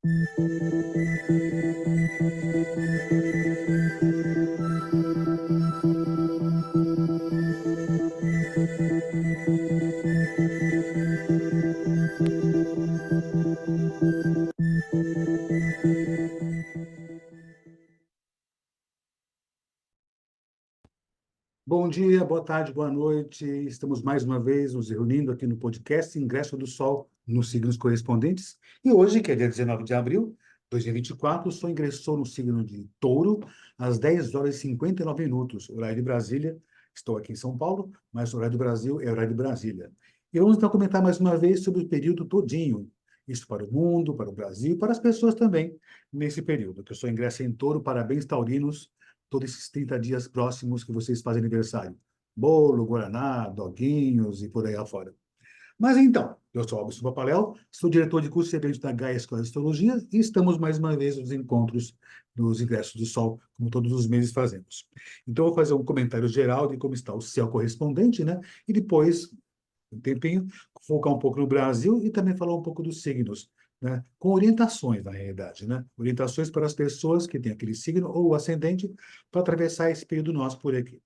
Bom dia, boa tarde, boa noite. Estamos mais uma vez nos reunindo aqui no podcast Ingresso do Sol nos signos correspondentes. E hoje, que é dia 19 de abril de 2024, o Sol ingressou no signo de Touro às 10 horas e 59 minutos, horário de Brasília. Estou aqui em São Paulo, mas o horário do Brasil é horário de Brasília. E vamos então comentar mais uma vez sobre o período todinho. Isso para o mundo, para o Brasil, para as pessoas também, nesse período. Que o Sol ingressa em Touro, parabéns taurinos, todos esses 30 dias próximos que vocês fazem aniversário. Bolo, guaraná, doguinhos e por aí afora. Mas então, eu sou Augusto Papaléu, sou diretor de curso e evento da Gaia Escola de Astrologia e estamos mais uma vez nos encontros dos ingressos do Sol, como todos os meses fazemos. Então, eu vou fazer um comentário geral de como está o céu correspondente, né? E depois, um tempinho, focar um pouco no Brasil e também falar um pouco dos signos, né? Com orientações, na realidade, né? Orientações para as pessoas que têm aquele signo ou ascendente para atravessar esse período nosso por aqui.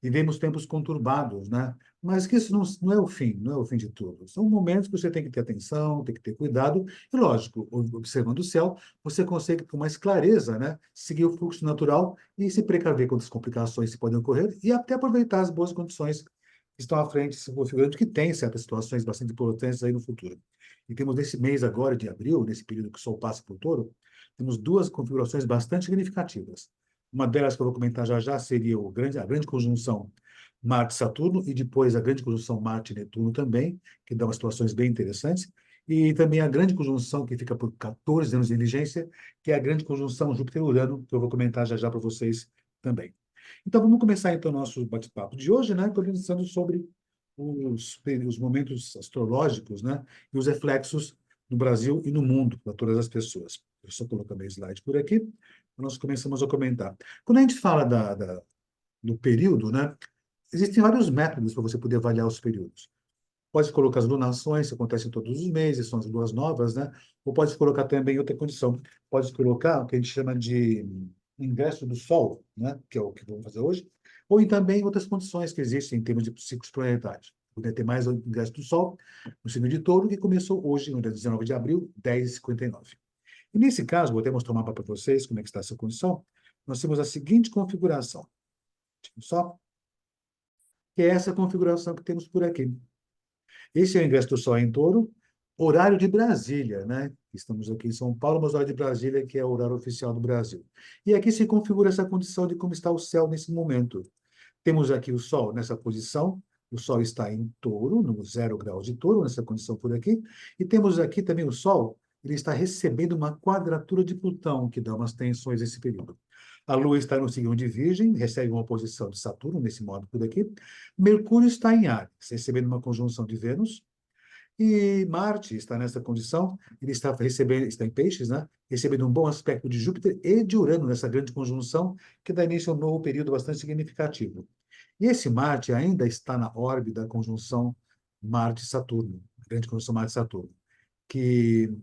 Vivemos tempos conturbados, né? Mas que isso não é o fim, não é o fim de tudo. São momentos que você tem que ter atenção, tem que ter cuidado, e lógico, observando o céu, você consegue com mais clareza, né, seguir o fluxo natural e se precaver contra as complicações que podem ocorrer e até aproveitar as boas condições que estão à frente, se configurando, que tem certas situações bastante importantes aí no futuro. E temos nesse mês agora, de abril, nesse período que o Sol passa por Touro, temos duas configurações bastante significativas. Uma delas que eu vou comentar já já seria a grande conjunção Marte-Saturno e depois a grande conjunção Marte-Netuno também, que dá umas situações bem interessantes. E também a grande conjunção que fica por 14 anos de vigência, que é a grande conjunção Júpiter-Urano, que eu vou comentar já já para vocês também. Então vamos começar então o nosso bate-papo de hoje, né, conversando sobre os momentos astrológicos, né, e os reflexos no Brasil e no mundo para todas as pessoas. Eu só colocar meu slide por aqui, nós começamos a comentar. Quando a gente fala do período, né, existem vários métodos para você poder avaliar os períodos. Pode colocar as lunações, que acontecem todos os meses, são as luas novas, né? Ou pode colocar também outra condição. Pode colocar o que a gente chama de ingresso do Sol, né? Que é o que vamos fazer hoje. Ou e também outras condições que existem em termos de ciclos planetários. Poderia ter mais o ingresso do Sol no signo de Touro, que começou hoje, no dia 19 de abril, 10h59. E nesse caso, vou até mostrar um mapa para vocês, como é que está essa condição. Nós temos a seguinte configuração. Só que é essa configuração que temos por aqui. Esse é o ingresso do Sol em Touro, horário de Brasília, né? Estamos aqui em São Paulo, mas horário de Brasília, que é o horário oficial do Brasil. E aqui se configura essa condição de como está o céu nesse momento. Temos aqui o Sol nessa posição, o Sol está em Touro, no 0 graus de Touro, nessa condição por aqui, e temos aqui também o Sol, ele está recebendo uma quadratura de Plutão, que dá umas tensões nesse período. A Lua está no signo de Virgem, recebe uma oposição de Saturno, nesse modo por aqui. Mercúrio está em Áries, recebendo uma conjunção de Vênus. E Marte está nessa condição, ele está recebendo, está em Peixes, né? Recebendo um bom aspecto de Júpiter e de Urano nessa grande conjunção, que dá início a um novo período bastante significativo. E esse Marte ainda está na órbita da conjunção Marte-Saturno, grande conjunção Marte-Saturno, que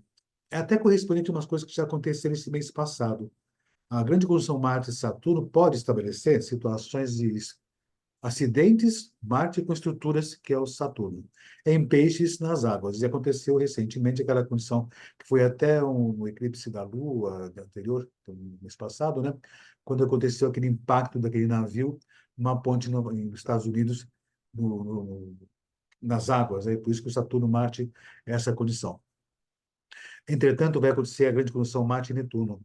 é até correspondente a umas coisas que já aconteceram esse mês passado. A grande conjunção Marte-Saturno pode estabelecer situações de acidentes Marte com estruturas que é o Saturno, em peixes nas águas. E aconteceu recentemente aquela condição que foi até um eclipse da Lua anterior, no mês passado, né? Quando aconteceu aquele impacto daquele navio numa ponte nos Estados Unidos, no, no, nas águas. É por isso que o Saturno-Marte é essa condição. Entretanto, vai acontecer a grande conjunção Marte-Netuno,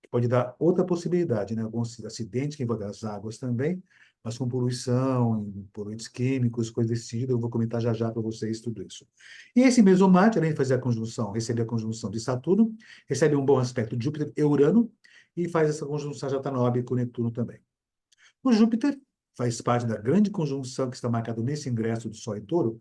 que pode dar outra possibilidade, né? Alguns acidentes que envolvem as águas também, mas com poluição, poluentes químicos, coisas desse sentido, eu vou comentar já já para vocês tudo isso. E esse mesmo Marte, além de fazer a conjunção, receber a conjunção de Saturno, recebe um bom aspecto de Júpiter e Urano, e faz essa conjunção já está na órbita com Netuno também. O Júpiter faz parte da grande conjunção que está marcada nesse ingresso do Sol em Touro,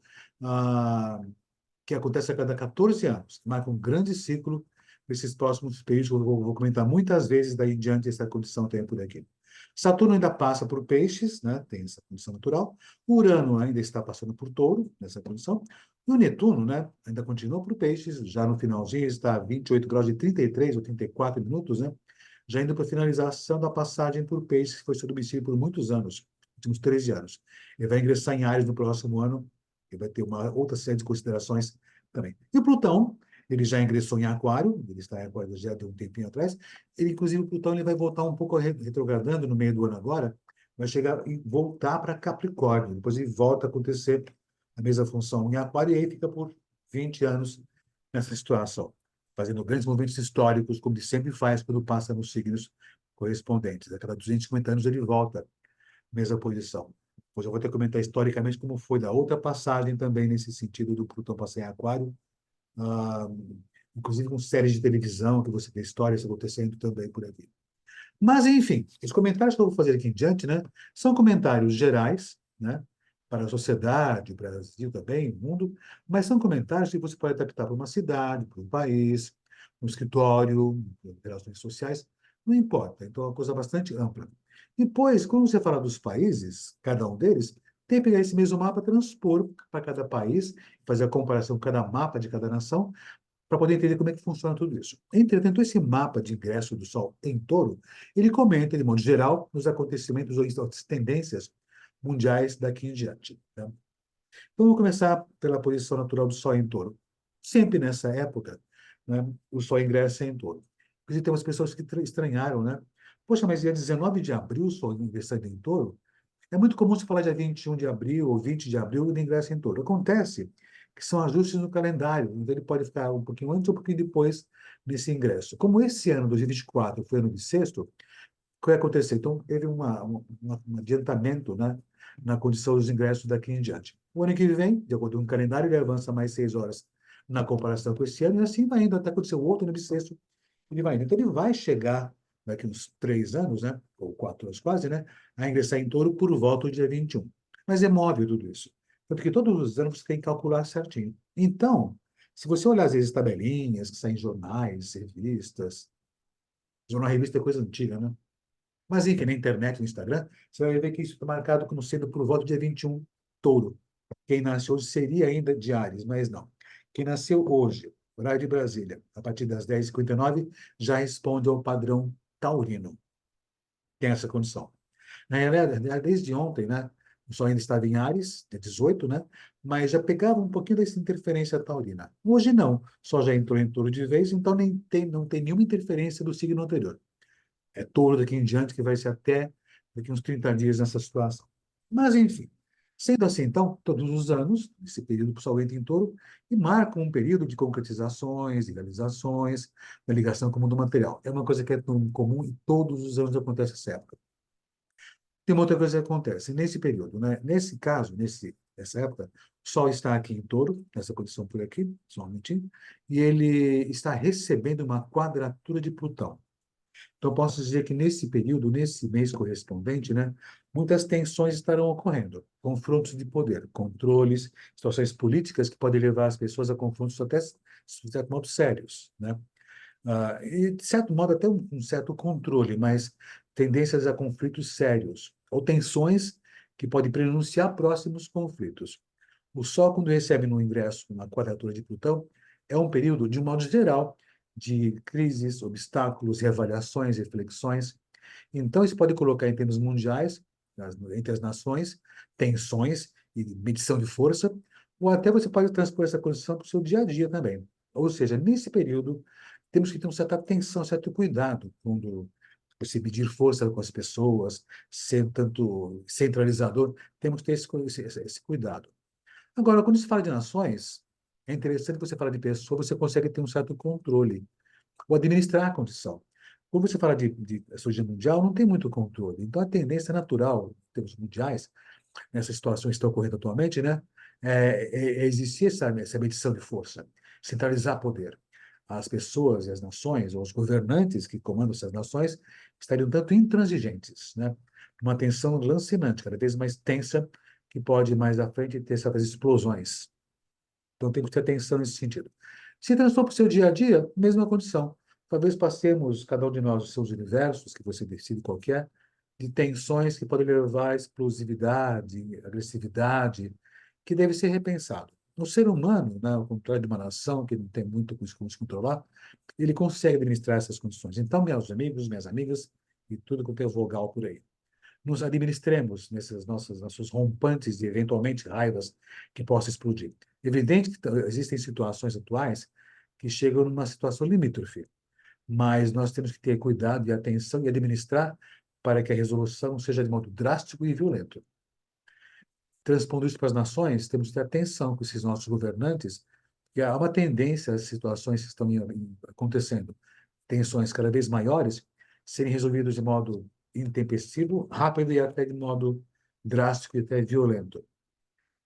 que acontece a cada 14 anos, marca um grande ciclo nesses próximos períodos, que eu vou comentar muitas vezes daí em diante essa condição tem por aqui. Saturno ainda passa por peixes, né? Tem essa condição natural. Urano ainda está passando por touro, nessa condição. E o Netuno, né, ainda continua para o Peixes, já no finalzinho, está a 28 graus de 33 ou 34 minutos, né, já indo para a finalização da passagem por Peixes, que foi seu domicílio por muitos anos, últimos 13 anos. Ele vai ingressar em Áries no próximo ano, e vai ter uma outra série de considerações também. E o Plutão, ele já ingressou em Aquário, ele está em Aquário já de um tempinho atrás, ele, inclusive, o Plutão ele vai voltar um pouco retrogradando no meio do ano agora, vai chegar e voltar para Capricórnio, depois ele volta a acontecer a mesma função em Aquário, e aí fica por 20 anos nessa situação, fazendo grandes movimentos históricos, como ele sempre faz quando passa nos signos correspondentes. A cada 250 anos ele volta à mesma posição. Depois eu vou ter que comentar historicamente como foi da outra passagem também, nesse sentido do Plutão passar em Aquário, ah, inclusive com séries de televisão, que você tem histórias acontecendo também por aqui. Mas, enfim, os comentários que eu vou fazer aqui em diante, né, são comentários gerais, né, para a sociedade, para o Brasil também, o mundo, mas são comentários que você pode adaptar para uma cidade, para um país, um escritório, relações sociais, não importa. Então, é uma coisa bastante ampla. Depois, quando você fala dos países, cada um deles, tem que pegar esse mesmo mapa, transpor para cada país, fazer a comparação com cada mapa de cada nação, para poder entender como é que funciona tudo isso. Entretanto, esse mapa de ingresso do Sol em Touro, ele comenta, de modo geral, nos acontecimentos ou as tendências mundiais daqui em diante. Tá? Então, vou começar pela posição natural do Sol em Touro. Sempre nessa época, né, o Sol ingressa em Touro. Inclusive, tem umas pessoas que estranharam, né? Poxa, mas dia 19 de abril, o Sol ingressando em Touro, é muito comum se falar dia 21 de abril ou 20 de abril ele ingressa em Touro. Acontece que são ajustes no calendário, então ele pode ficar um pouquinho antes ou um pouquinho depois desse ingresso. Como esse ano, 2024, foi ano bissexto, o que vai acontecer? Então, teve um adiantamento, né, na condição dos ingressos daqui em diante. O ano que vem, de acordo com o calendário, ele avança mais 6 horas na comparação com esse ano, e assim vai indo até acontecer o outro ano bissexto, ele vai indo. Então, ele vai chegar, daqui uns 3 anos, né, ou 4 anos quase, né, a ingressar em Touro por volta do dia 21. Mas é móvel tudo isso. Porque todos os anos você tem que calcular certinho. Então, se você olhar, às vezes, tabelinhas que saem em jornais, revistas, jornal, revista é coisa antiga, né? Mas, enfim, na internet, no Instagram, você vai ver que isso está marcado como sendo por volta do dia 21, Touro. Quem nasceu hoje seria ainda de Áries, mas não. Quem nasceu hoje, horário de Brasília, a partir das 10h59, já responde ao padrão taurino. Tem essa condição. Na realidade, desde ontem, né? O Sol ainda estava em Áries, dia 18, né? Mas já pegava um pouquinho dessa interferência taurina. Hoje não. O Sol já entrou em Touro de vez, então não tem nenhuma interferência do signo anterior. É Touro daqui em diante, que vai ser até daqui uns 30 dias nessa situação. Mas, enfim. Sendo assim, então, todos os anos, esse período o Sol entra em Touro e marca um período de concretizações, de realizações, da ligação com o mundo material. É uma coisa que é comum e todos os anos acontece essa época. Tem uma outra coisa que acontece nesse período, né? Nesse caso, nessa época, o Sol está aqui em Touro, nessa condição por aqui, só um minutinho, e ele está recebendo uma quadratura de Plutão. Então, posso dizer que nesse período, nesse mês correspondente, né, muitas tensões estarão ocorrendo, confrontos de poder, controles, situações políticas que podem levar as pessoas a confrontos até, de certo modo, sérios, né? E, de certo modo, até um certo controle, mas tendências a conflitos sérios, ou tensões que podem prenunciar próximos conflitos. O Sol, quando recebe no ingresso uma quadratura de Plutão, é um período, de um modo geral, de crises, obstáculos, reavaliações, reflexões. Então, isso pode colocar em termos mundiais, entre as nações, tensões e medição de força, ou até você pode transpor essa condição para o seu dia a dia também. Ou seja, nesse período, temos que ter uma certa atenção, certo cuidado quando você medir força com as pessoas, ser tanto centralizador, temos que ter esse cuidado. Agora, quando se fala de nações, é interessante que você fala de pessoa, você consegue ter um certo controle, ou administrar a condição. Quando você fala de saúde mundial, não tem muito controle. Então, a tendência natural, em termos mundiais, nessas situações que estão ocorrendo atualmente, né, é existir essa medição de força, centralizar poder. As pessoas e as nações, ou os governantes que comandam essas nações, estariam tanto intransigentes, né, uma tensão lancinante, cada vez mais tensa, que pode mais à frente ter certas explosões. Então, tem que ter atenção nesse sentido. Se transforma para o seu dia a dia, mesma condição. Talvez passemos, cada um de nós, os seus universos, que você decide qualquer, de tensões que podem levar à explosividade, agressividade, que deve ser repensado. O ser humano, né, ao contrário de uma nação que não tem muito como se controlar, ele consegue administrar essas condições. Então, meus amigos, minhas amigas, e tudo que tem vogal por aí, nos administremos nesses nossos rompantes e, eventualmente, raivas que possam explodir. Evidente que existem situações atuais que chegam numa situação limítrofe, mas nós temos que ter cuidado e atenção e administrar para que a resolução seja de modo drástico e violento. Transpondo isso para as nações, temos que ter atenção com esses nossos governantes, que há uma tendência, as situações que estão acontecendo, tensões cada vez maiores, serem resolvidas de modo intempestivo, rápido e até de modo drástico e até violento,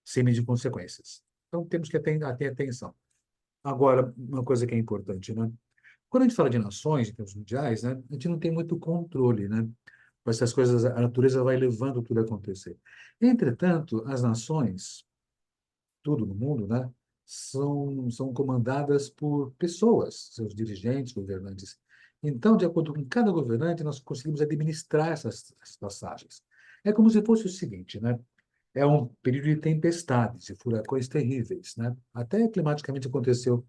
sem medir consequências. Então, temos que ter atenção. Agora, uma coisa que é importante, né? Quando a gente fala de nações, em termos mundiais, né, a gente não tem muito controle, né? Essas coisas, a natureza vai levando tudo a acontecer. Entretanto, as nações, tudo no mundo, né, são comandadas por pessoas, seus dirigentes, governantes. Então, de acordo com cada governante, nós conseguimos administrar essas passagens. É como se fosse o seguinte, né? É um período de tempestades, de furacões terríveis, né? Até climaticamente aconteceu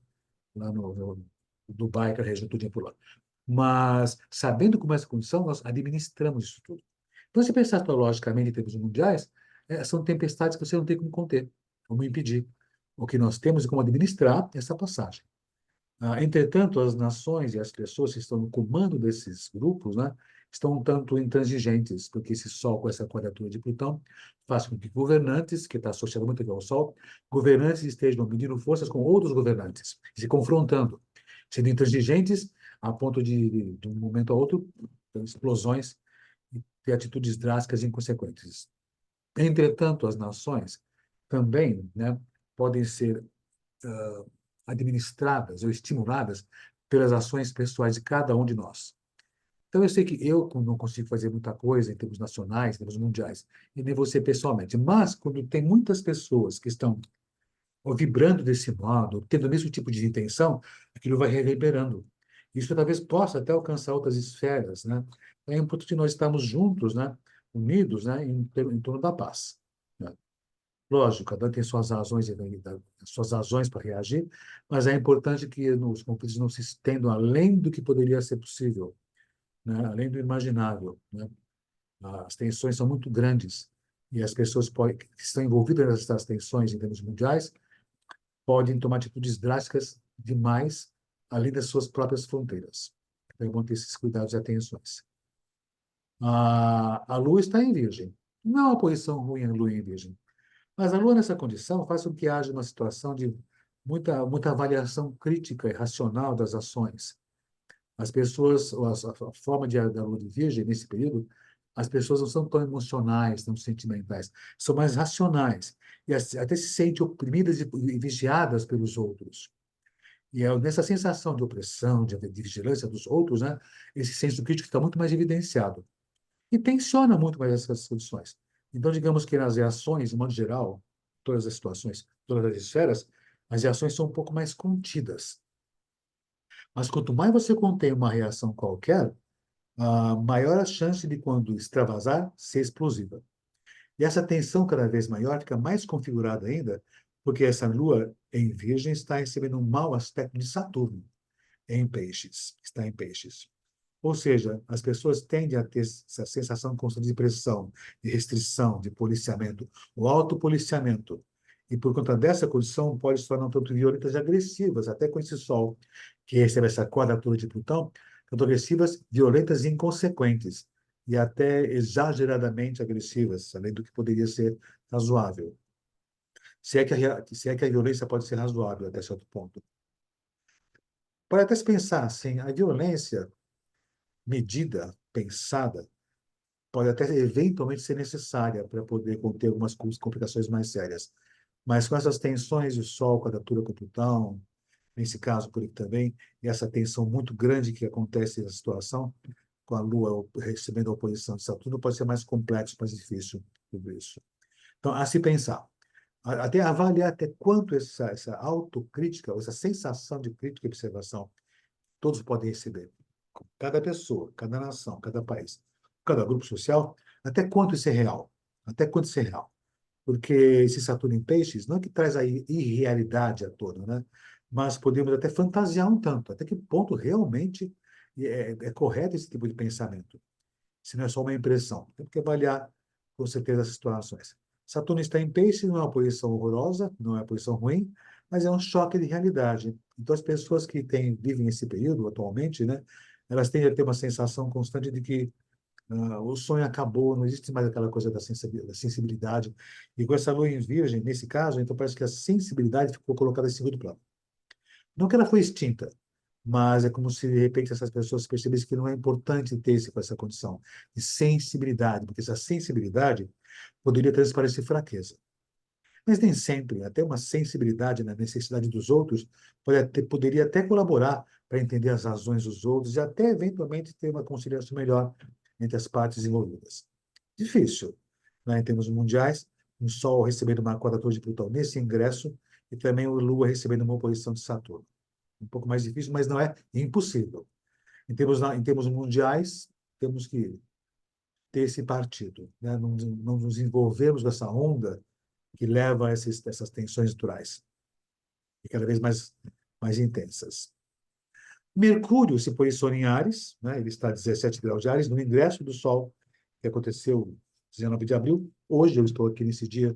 lá no Dubai, que é a região tudinho por lá. Mas, sabendo como é essa condição, nós administramos isso tudo. Então, se pensar astrologicamente em termos mundiais, são tempestades que você não tem como conter, como impedir. O que nós temos é como administrar essa passagem. Entretanto, as nações e as pessoas que estão no comando desses grupos, né, estão um tanto intransigentes, porque esse Sol, com essa quadratura de Plutão, faz com que governantes, que está associado muito aqui ao Sol, governantes estejam medindo forças com outros governantes, se confrontando, sendo intransigentes a ponto de um momento a outro, explosões e ter atitudes drásticas e inconsequentes. Entretanto, as nações também, né, podem ser administradas ou estimuladas pelas ações pessoais de cada um de nós. Então, eu sei que eu não consigo fazer muita coisa em termos nacionais, em termos mundiais, e nem você pessoalmente, mas quando tem muitas pessoas que estão vibrando desse modo, tendo o mesmo tipo de intenção, aquilo vai reverberando. Isso talvez possa até alcançar outras esferas, né? É importante nós estarmos juntos, né? Unidos, né? Em torno da paz, né? Lógico, cada um tem suas razões, suas razões para reagir, mas é importante que os conflitos não se estendam além do que poderia ser possível, né? Além do imaginável, né? As tensões são muito grandes e as pessoas que estão envolvidas nessas tensões em termos mundiais podem tomar atitudes drásticas demais, além das suas próprias fronteiras. Então, é bom ter esses cuidados e atenções. A Lua está em Virgem. Não é uma posição ruim a Lua em Virgem. Mas a Lua, nessa condição, faz com que haja uma situação de muita avaliação crítica e racional das ações. As pessoas, a forma da Lua de Virgem, nesse período, as pessoas não são tão emocionais, tão sentimentais, são mais racionais. E até se sentem oprimidas e vigiadas pelos outros. E é nessa sensação de opressão, de vigilância dos outros, né, esse senso crítico está muito mais evidenciado. E tensiona muito mais essas condições. Então, digamos que nas reações, de modo geral, todas as situações, todas as esferas, as reações são um pouco mais contidas. Mas quanto mais você contém uma reação qualquer, maior a chance de, quando extravasar, ser explosiva. E essa tensão cada vez maior fica mais configurada ainda, porque essa Lua em Virgem está recebendo um mau aspecto de Saturno em Peixes, está em Peixes. Ou seja, as pessoas tendem a ter essa sensação constante de pressão, de restrição, de policiamento, o autopoliciamento. E por conta dessa condição, pode se tornar um tanto violentas e agressivas, até com esse Sol, que recebe essa quadratura de Plutão, tanto agressivas, violentas e inconsequentes, e até exageradamente agressivas, além do que poderia ser razoável. Se é que a violência pode ser razoável até certo ponto. Pode até se pensar assim, a violência medida, pensada, pode até eventualmente ser necessária para poder conter algumas complicações mais sérias. Mas com essas tensões do Sol, quadratura com Plutão, nesse caso por aqui também, e essa tensão muito grande que acontece na situação, com a Lua recebendo a oposição de Saturno, pode ser mais complexo, mais difícil tudo isso. Então, a se pensar, até avaliar até quanto essa autocrítica, essa sensação de crítica e observação, todos podem receber. Cada pessoa, cada nação, cada país, cada grupo social, até quanto isso é real? Até quanto isso é real? porque esse Saturno em Peixes não é que traz a irrealidade à tona, né? Mas podemos até fantasiar um tanto, até que ponto realmente é correto esse tipo de pensamento, se não é só uma impressão. Temos que avaliar com certeza as situações. Saturno está em Peixes, não é uma posição horrorosa, não é uma posição ruim, mas é um choque de realidade. Então, as pessoas que vivem esse período atualmente, né, elas tendem a ter uma sensação constante de que o sonho acabou, não existe mais aquela coisa da sensibilidade. E com essa lua em Virgem, nesse caso, então parece que a sensibilidade ficou colocada em segundo plano. Não que ela foi extinta, mas é como se, de repente, essas pessoas percebessem que não é importante ter essa condição de sensibilidade, porque essa sensibilidade poderia transparecer fraqueza. Mas nem sempre, até uma sensibilidade na necessidade dos outros poderia até colaborar para entender as razões dos outros e até, eventualmente, ter uma conciliação melhor entre as partes envolvidas. Difícil, né, em termos mundiais, um Sol recebendo uma quadratura de Plutão nesse ingresso e também o Lua recebendo uma oposição de Saturno. Um pouco mais difícil, mas não é impossível. Em termos mundiais, temos que ter esse partido, né? Não nos envolvermos nessa onda que leva a essas tensões naturais, e cada vez mais intensas. Mercúrio se posiciona em Áries, né? Ele está a 17 graus de Áries, no ingresso do Sol, que aconteceu 19 de abril. Hoje eu estou aqui nesse dia,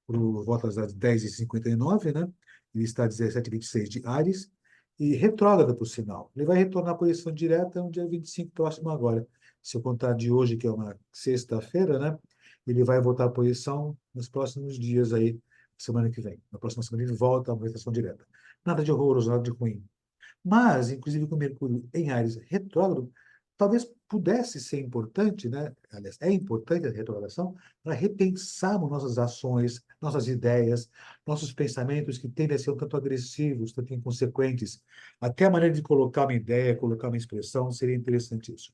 por volta das 10h59, né? Ele está a 17,26 de Áries, e retrógrado, por sinal. Ele vai retornar à posição direta no dia 25, próximo agora. Se eu contar de hoje, que é uma sexta-feira, né? Ele vai voltar à posição nos próximos dias aí, semana que vem. Na próxima semana ele volta à movimentação direta. Nada de horroroso, nada de ruim. Mas, inclusive, com Mercúrio em Áries retrógrado, talvez pudesse ser importante, né? Aliás, é importante a retrogradação para repensarmos nossas ações, nossas ideias, nossos pensamentos que tendem a ser um tanto agressivos, tanto inconsequentes. Até a maneira de colocar uma ideia, colocar uma expressão, seria interessante isso.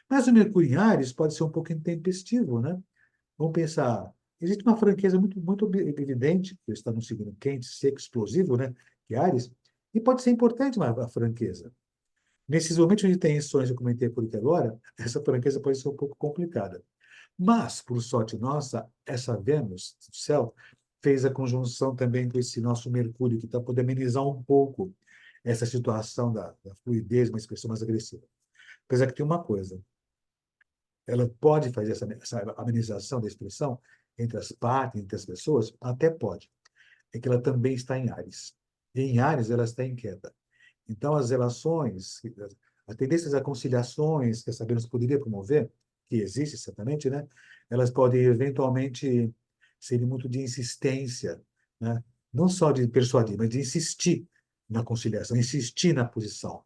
Mas o Mercúrio em Áries pode ser um pouco intempestivo, né? Vamos pensar, existe uma franqueza muito evidente, que está no signo quente, seco, explosivo, né? Que é Áries, e pode ser importante a franqueza. Nesses momentos de tensões, eu comentei por aqui agora, essa franqueza pode ser um pouco complicada. Mas, por sorte nossa, essa Vênus do céu fez a conjunção também com esse nosso Mercúrio, que está podendo amenizar um pouco essa situação da fluidez, uma expressão mais agressiva. Apesar que tem uma coisa, ela pode fazer essa amenização da expressão entre as partes, entre as pessoas? Até pode. É que ela também está em Áries. E em Áries ela está em queda. Então, as relações, as tendências a conciliações que a Sabenos poderia promover, que existe certamente, né? Elas podem eventualmente ser muito de insistência, né? Não só de persuadir, mas de insistir na conciliação, insistir na posição.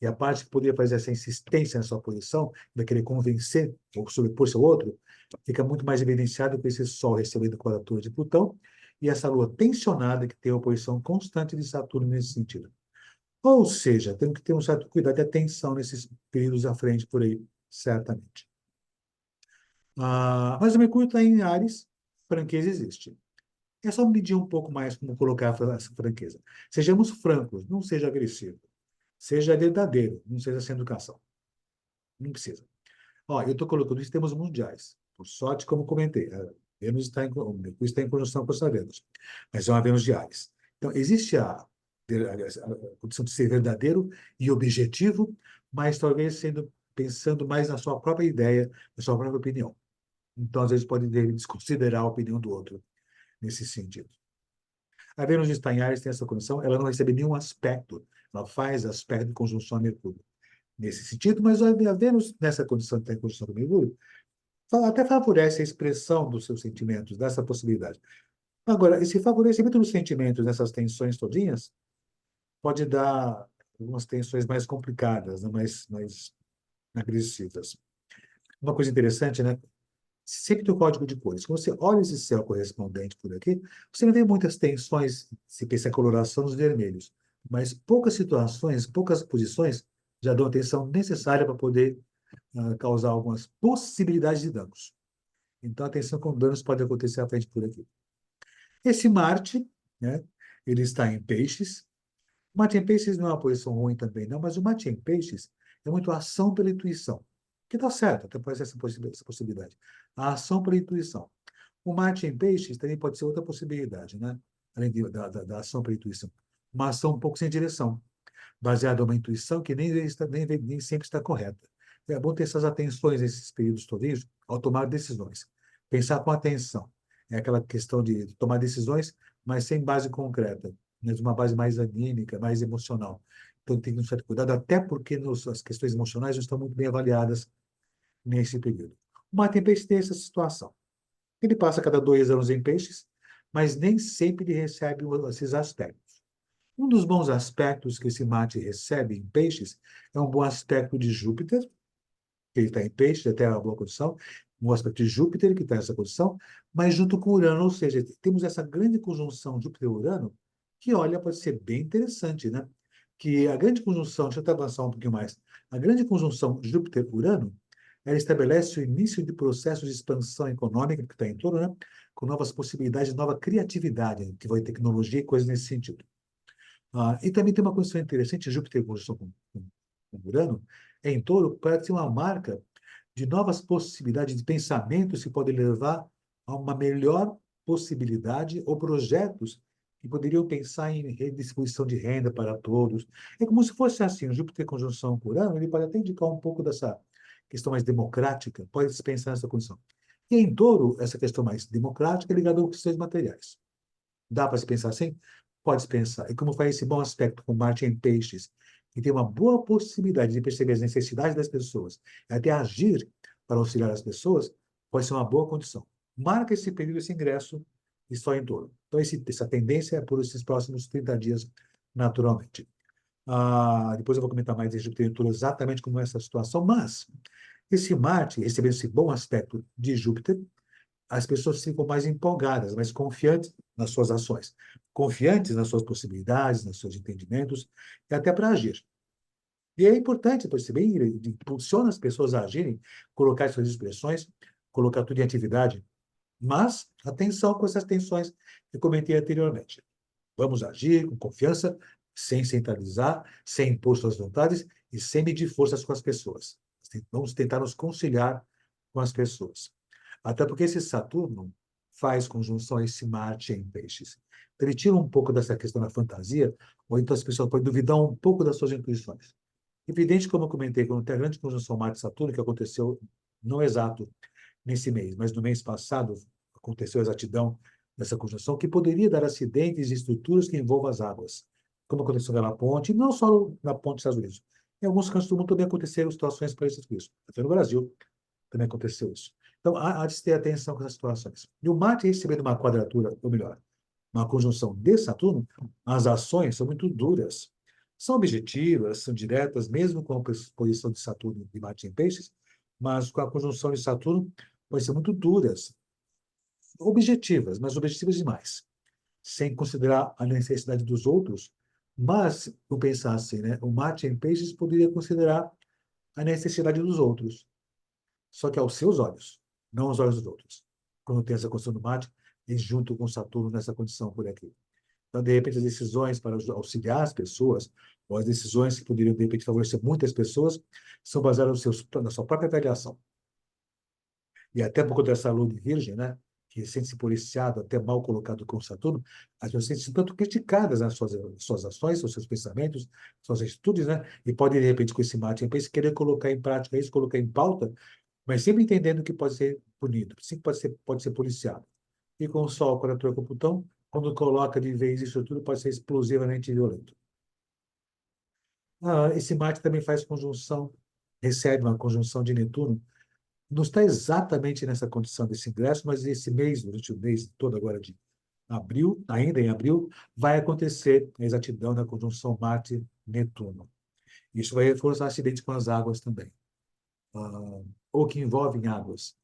E a parte que poderia fazer essa insistência na sua posição, vai querer convencer ou sobrepor-se ao outro, fica muito mais evidenciado com esse Sol recebendo quadratura de Plutão e essa Lua tensionada que tem a oposição constante de Saturno nesse sentido. Ou seja, temos que ter um certo cuidado e atenção nesses períodos à frente por aí, certamente. Mas o Mercúrio está em Áries, franqueza existe. É só medir um pouco mais como colocar essa franqueza. Sejamos francos, não seja agressivo. Seja verdadeiro, não seja sem educação. Não precisa. Ó, eu estou colocando isso em termos mundiais. Por sorte, como comentei, o Mercúrio está em conjunção com essa Vênus, mas é uma Vênus de Áries. Então, existe a condição de ser verdadeiro e objetivo, mas talvez pensando mais na sua própria ideia, na sua própria opinião. Então, às vezes, pode desconsiderar a opinião do outro nesse sentido. A Vênus está em Áries tem essa condição, ela não recebe nenhum aspecto, ela faz aspecto de conjunção a Mercúrio nesse sentido, mas a Vênus, nessa condição de estar em conjunção com Mercúrio, até favorece a expressão dos seus sentimentos, dessa possibilidade. Agora, esse favorecimento dos sentimentos nessas tensões todinhas pode dar algumas tensões mais complicadas, né? mais agressivas. Uma coisa interessante, né? Sempre tem o código de cores. Quando você olha esse céu correspondente por aqui, você não vê muitas tensões, se pensa a coloração dos vermelhos, mas poucas situações, poucas posições já dão a tensão necessária para poder causar algumas possibilidades de danos. Então, atenção com danos pode acontecer à frente por aqui. Esse Marte, né, ele está em Peixes. O Marte em Peixes não é uma posição ruim também, não, mas o Marte em Peixes é muito a ação pela intuição, que está certo, até pode ser essa possibilidade. A ação pela intuição. O Marte em Peixes também pode ser outra possibilidade, né? Além da ação pela intuição. Uma ação um pouco sem direção, baseada numa intuição que nem sempre está correta. É bom ter essas atenções nesses períodos todos ao tomar decisões. Pensar com atenção. É aquela questão de tomar decisões, mas sem base concreta, né? De uma base mais anímica, mais emocional. Então, tem que ter um certo cuidado, até porque as questões emocionais não estão muito bem avaliadas nesse período. O Marte em Peixes tem essa situação. Ele passa a cada 2 anos em Peixes, mas nem sempre ele recebe esses aspectos. Um dos bons aspectos que esse Marte recebe em Peixes é um bom aspecto de Júpiter, que ele está em Peixes, até a boa condição, um aspecto de Júpiter, que está nessa posição, mas junto com Urano, ou seja, temos essa grande conjunção Júpiter-Urano, que, olha, pode ser bem interessante, né? Que a grande conjunção, deixa eu até avançar um pouquinho mais, a grande conjunção Júpiter-Urano, ela estabelece o início de processos de expansão econômica, que está em torno, né? Com novas possibilidades, nova criatividade, que vai tecnologia e coisas nesse sentido. E também tem uma condição interessante, Júpiter em conjunção com Urano, em Touro, parece uma marca de novas possibilidades de pensamentos que podem levar a uma melhor possibilidade ou projetos que poderiam pensar em redistribuição de renda para todos. É como se fosse assim, o Júpiter em conjunção com Urano, ele pode até indicar um pouco dessa questão mais democrática, pode se pensar nessa condição. E em Touro, essa questão mais democrática é ligada aos questões materiais. Dá para se pensar assim? Pode-se pensar. E como faz esse bom aspecto com Marte em Peixes, que tem uma boa possibilidade de perceber as necessidades das pessoas, e até agir para auxiliar as pessoas, pode ser uma boa condição. Marca esse período, esse ingresso, e só em torno. Então, essa tendência é por esses próximos 30 dias, naturalmente. Depois eu vou comentar mais em Júpiter em Touro exatamente como é essa situação, mas esse Marte, recebendo esse bom aspecto de Júpiter, as pessoas ficam mais empolgadas, mais confiantes nas suas ações, confiantes nas suas possibilidades, nos seus entendimentos, e até para agir. E é importante perceber, ele impulsiona as pessoas a agirem, colocar suas expressões, colocar tudo em atividade, mas atenção com essas tensões que eu comentei anteriormente. Vamos agir com confiança, sem centralizar, sem impor suas vontades e sem medir forças com as pessoas. Vamos tentar nos conciliar com as pessoas. Até porque esse Saturno faz conjunção a esse Marte em Peixes. Então, ele tira um pouco dessa questão da fantasia, ou então as pessoas podem duvidar um pouco das suas intuições. Evidente, como eu comentei, quando tem a grande conjunção Marte-Saturno, que aconteceu não exato nesse mês, mas no mês passado aconteceu a exatidão dessa conjunção, que poderia dar acidentes e estruturas que envolvam as águas, como aconteceu na ponte, e não só na ponte dos Estados Unidos. Em alguns cantos do mundo também aconteceram situações parecidas com isso. Até no Brasil também aconteceu isso. Então, há de se ter atenção com essas situações. E o Marte recebendo uma quadratura, ou melhor, uma conjunção de Saturno, as ações são muito duras. São objetivas, são diretas, mesmo com a posição de Saturno e Marte em Peixes, mas com a conjunção de Saturno, podem ser muito duras, objetivas, mas objetivas demais, sem considerar a necessidade dos outros. Mas, vou pensar assim, né? O Marte em Peixes poderia considerar a necessidade dos outros, só que aos seus olhos, não aos olhos dos outros. Quando tem essa condição do Marte, e junto com Saturno nessa condição por aqui. Então, de repente, as decisões para auxiliar as pessoas, ou as decisões que poderiam, de repente, favorecer muitas pessoas, são baseadas na sua própria avaliação. E até por conta dessa lua de Virgem, né, que sente-se policiado, até mal colocado com Saturno, as pessoas sentem-se tanto criticadas nas suas ações, nos seus pensamentos, suas atitudes, né, e podem, de repente, com esse Marte em Peixes, querer colocar em prática isso, colocar em pauta, mas sempre entendendo que pode ser punido, sim, pode ser policiado. E com o Sol, quadratura com Plutão, quando coloca de vez isso tudo, pode ser explosivamente violento. Esse Marte também faz conjunção, recebe uma conjunção de Netuno, não está exatamente nessa condição desse ingresso, mas esse mês, durante o mês todo agora de abril, ainda em abril, vai acontecer a exatidão da conjunção Marte-Netuno. Isso vai reforçar acidentes com as águas também, ou que envolvem águas.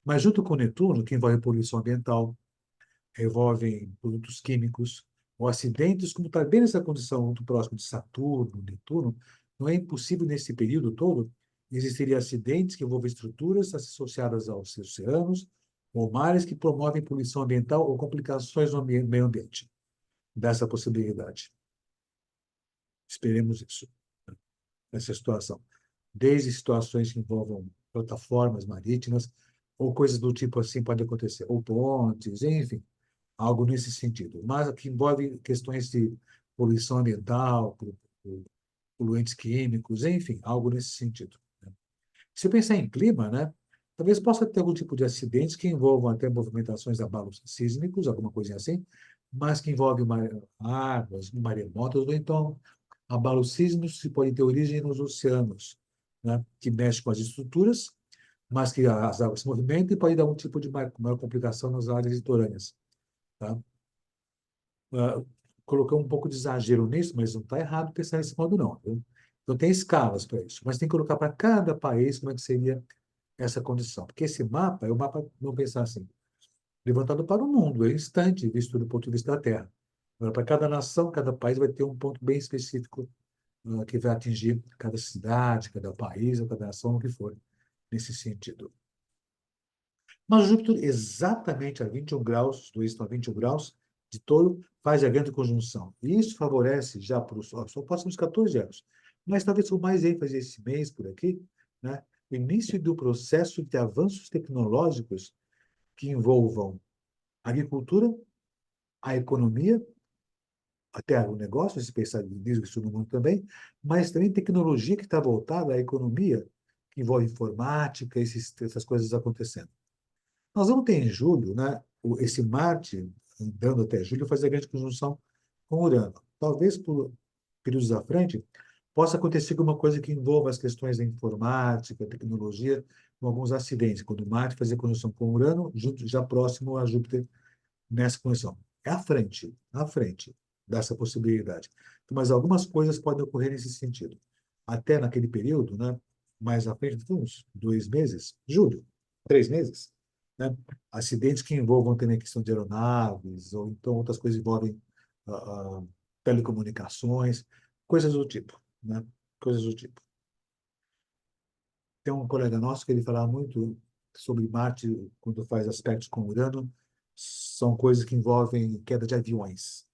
Mas junto com Netuno, que envolve poluição ambiental, envolvem produtos químicos, ou acidentes, como está bem nessa condição muito próximo de Saturno, Netuno, não é impossível nesse período todo existirem acidentes que envolvem estruturas associadas aos oceanos ou mares que promovem poluição ambiental ou complicações no meio ambiente. Dessa possibilidade. Esperemos isso, nessa situação. Desde situações que envolvam plataformas marítimas, ou coisas do tipo assim podem acontecer, ou pontes, enfim, algo nesse sentido. Mas que envolve questões de poluição ambiental, poluentes químicos, enfim, algo nesse sentido, né? Se eu pensar em clima, né, talvez possa ter algum tipo de acidentes que envolvam até movimentações de abalos sísmicos, alguma coisinha assim, mas que envolve águas, maremotas, ou então abalos sísmicos que podem ter origem nos oceanos, né, que mexem com as estruturas, mas que as águas se movimentam e pode dar um tipo de maior complicação nas áreas litorâneas, tá? Ah, Colocou um pouco de exagero nisso, mas não está errado pensar desse modo, não, viu? Então, tem escalas para isso, mas tem que colocar para cada país como é que seria essa condição. Porque esse mapa é o mapa, vamos pensar assim, levantado para o mundo, é instante, visto do ponto de vista da Terra. Agora, para cada nação, cada país vai ter um ponto bem específico, que vai atingir cada cidade, cada país, ou cada nação, o que for, nesse sentido. Mas Júpiter, exatamente a 21 graus, do eixo a 21 graus de Touro, faz a grande conjunção. E isso favorece já para o Sol, só próximos 14 anos. Mas talvez com mais ênfase esse mês por aqui, né? O início do processo de avanços tecnológicos que envolvam a agricultura, a economia, até o negócio, se pensar nisso, isso no mundo também, mas também tecnologia que está voltada à economia, que envolve informática, essas coisas acontecendo. Nós vamos ter em julho, né, esse Marte, andando até julho, fazer a grande conjunção com Urano. Talvez por períodos à frente, possa acontecer alguma coisa que envolva as questões da informática, tecnologia, com alguns acidentes, quando Marte fazer conjunção com Urano, já próximo a Júpiter nessa condição. É à frente dessa possibilidade. Então, mas algumas coisas podem ocorrer nesse sentido. Até naquele período, né, mais à frente, uns 2 meses, julho, 3 meses, né, acidentes que envolvam também a questão de aeronaves, ou então outras coisas envolvem ah, ah, telecomunicações, coisas do tipo, né, coisas do tipo. Tem um colega nosso que ele falava muito sobre Marte quando faz aspectos com Urano, são coisas que envolvem queda de aviões.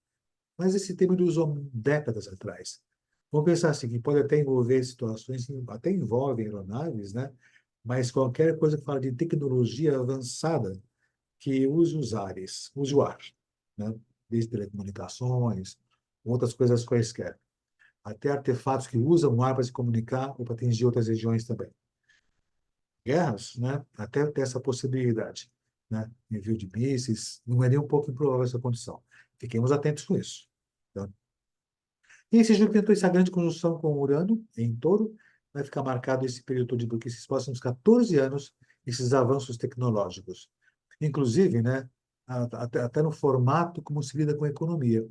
Mas esse tema ele usou décadas atrás. Vamos pensar assim, que pode até envolver situações que até envolvem aeronaves, né? Mas qualquer coisa que fala de tecnologia avançada que use os ares, use o ar, né? Desde telecomunicações, outras coisas quaisquer. Até artefatos que usam o ar para se comunicar ou para atingir outras regiões também. Guerras, né? Até ter essa possibilidade, né? Envio de mísseis, não é nem um pouco improvável essa condição. Fiquemos atentos com isso, tá? E esse Júpiter tentou essa grande conjunção com Urano, em Touro, vai ficar marcado esse período de porque esses próximos 14 anos, esses avanços tecnológicos. Inclusive, né, até no formato como se lida com a economia.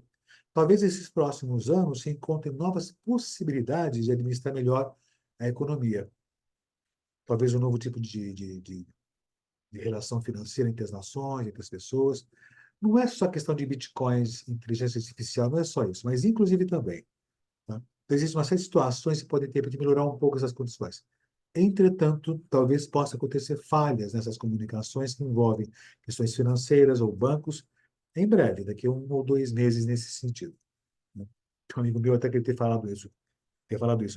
Talvez esses próximos anos se encontrem novas possibilidades de administrar melhor a economia. Talvez um novo tipo de relação financeira entre as nações, entre as pessoas. Não é só questão de bitcoins, inteligência artificial, não é só isso, mas inclusive também, tá? Então, existem uma série de situações que podem ter de melhorar um pouco essas condições. Entretanto, talvez possa acontecer falhas nessas comunicações que envolvem questões financeiras ou bancos em breve, daqui a 1 ou 2 meses nesse sentido, né? Um amigo meu até que ele ter falado isso,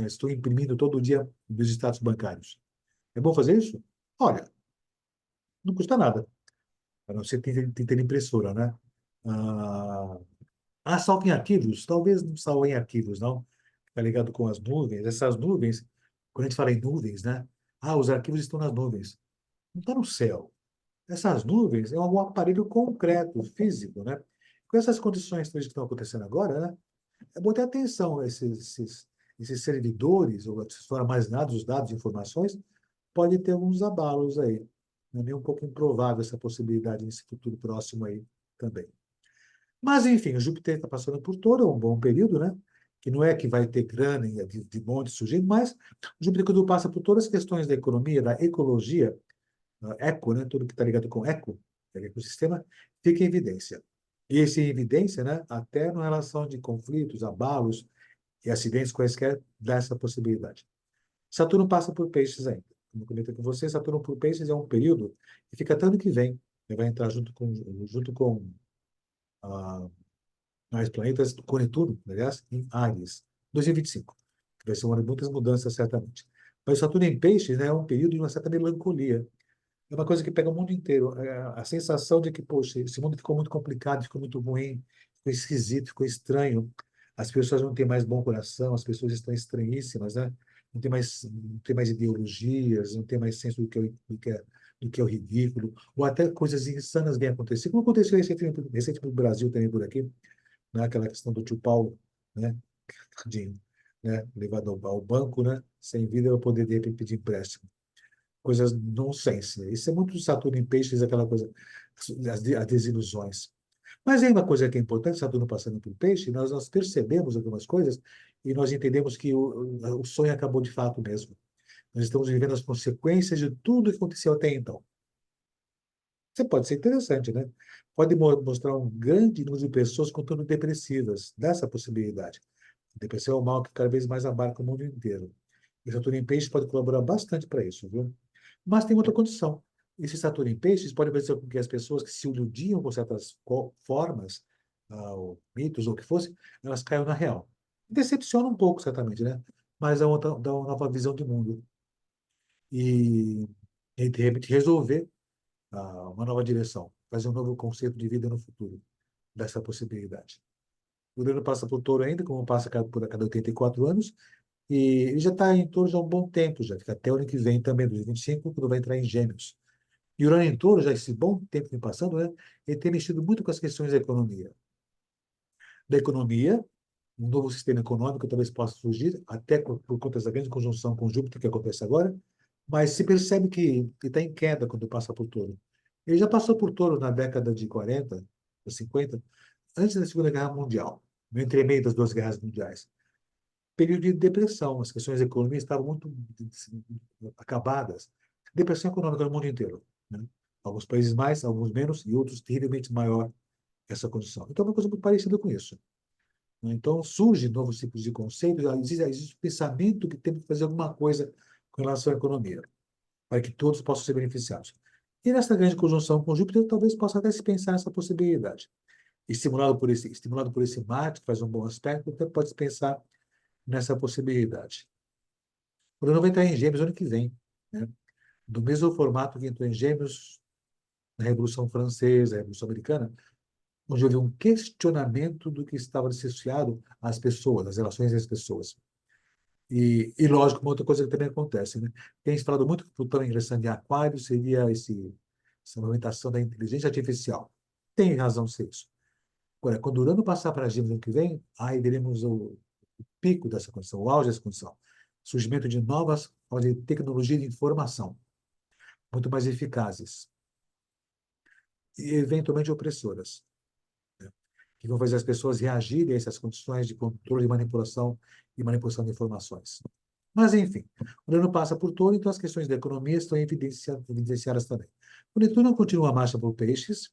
né? Estou imprimindo todo dia meus status bancários. É bom fazer isso? Olha, não custa nada, a não ser que tenha ter impressora, né? Ah, salvo em arquivos? Talvez não salvo em arquivos, não. Está ligado com as nuvens. Essas nuvens, quando a gente fala em nuvens, né? Os arquivos estão nas nuvens. Não está no céu. Essas nuvens é algum aparelho concreto, físico, né? Com essas condições que estão acontecendo agora, né? É bom ter atenção a esses servidores, ou se for armazenados os dados e informações, pode ter alguns abalos aí. Não é nem um pouco improvável essa possibilidade nesse futuro próximo aí também. Mas, enfim, o Júpiter está passando por todo um bom período, né? Que não é que vai ter grana de monte surgindo, mas o Júpiter, quando passa por todas as questões da economia, da ecologia, eco, né? Tudo que está ligado com eco, ecossistema, fica em evidência. E esse em evidência, né? Até na relação de conflitos, abalos e acidentes quaisquer, dá essa possibilidade. Saturno passa por peixes ainda. Como eu comentei com você, Saturno por peixes é um período que fica até ano que vem. Ele vai entrar junto com a mais planetas com Netuno, aliás, em Áries, 2025, que vai ser um ano de muitas mudanças, certamente. Mas Saturno em Peixes, né, é um período de uma certa melancolia, É uma coisa que pega o mundo inteiro. A sensação de que, poxa, esse mundo ficou muito complicado, ficou muito ruim, ficou esquisito, ficou estranho. As pessoas não têm mais bom coração, as pessoas estão estranhíssimas, né? Não tem mais ideologias, não tem mais senso do que é o ridículo, ou até coisas insanas vêm acontecer, como aconteceu recentemente no Brasil também por aqui, né? Aquela questão do tio Paulo, né? Tadinho, né? Levado ao banco, né? Sem vida, para poder de repente pedir empréstimo, coisas nonsense. Isso é muito Saturno em Peixes, aquela coisa, as desilusões. Mas é uma coisa que é importante, Saturno passando por Peixe, nós percebemos algumas coisas e nós entendemos que o sonho acabou de fato mesmo. Nós estamos vivendo as consequências de tudo que aconteceu até então. Isso pode ser interessante, né? Pode mostrar um grande número de pessoas contando depressivas, dessa possibilidade. Depressão é um mal que cada vez mais abarca o mundo inteiro. E Saturno em Peixes pode colaborar bastante para isso, viu? Mas tem outra condição. Esse Saturno em Peixes pode fazer com que as pessoas que se iludiam com certas formas, ou mitos, ou o que fosse, elas caiam na real. Decepciona um pouco, certamente, né? Mas dá uma nova visão de mundo. E de repente, resolver uma nova direção, fazer um novo conceito de vida no futuro, dessa possibilidade. O Urano passa por Touro ainda, como passa por a cada 84 anos, e ele já está em Touro já há um bom tempo, já fica até o ano que vem também, 2025, quando vai entrar em Gêmeos. E Urano em Touro, já esse bom tempo que vem passando, né, ele tem mexido muito com as questões da economia. Da economia, um novo sistema econômico talvez possa surgir, até por conta dessa grande conjunção com Júpiter que acontece agora, mas se percebe que ele está em queda quando passa por Touro. Ele já passou por Touro na década de 40, 50, antes da Segunda Guerra Mundial, no entremeio das duas guerras mundiais. Período de depressão, as questões da economia estavam muito acabadas. Depressão econômica no mundo inteiro, né? Alguns países mais, alguns menos, e outros terrivelmente maior essa condição. Então, é uma coisa muito parecida com isso, né? Então, surge novos tipos de conceitos, existe o pensamento que temos que fazer alguma coisa com relação à economia, para que todos possam ser beneficiados. E nessa grande conjunção com Júpiter, talvez possa até se pensar nessa possibilidade. Estimulado por esse Marte, que faz um bom aspecto, até pode se pensar nessa possibilidade. O Urano vai entrar em Gêmeos ano que vem, né? Do mesmo formato que entrou em Gêmeos na Revolução Francesa, na Revolução Americana, onde houve um questionamento do que estava associado às pessoas, às relações das pessoas. E lógico, uma outra coisa que também acontece, né? Tem se falado muito que Plutão ingressando em Aquário seria essa movimentação da inteligência artificial. Tem razão de ser isso. Agora, quando o Urano passar para Gêmeos ano que vem, aí veremos o pico dessa condição, o auge dessa condição. Surgimento de novas formas de tecnologia de informação, muito mais eficazes e eventualmente opressoras, né? Que vão fazer as pessoas reagirem a essas condições de controle e manipulação de informações. Mas, enfim, o Urano passa por Touro, então as questões da economia estão evidenciadas também. O Netuno continua a marcha por Peixes,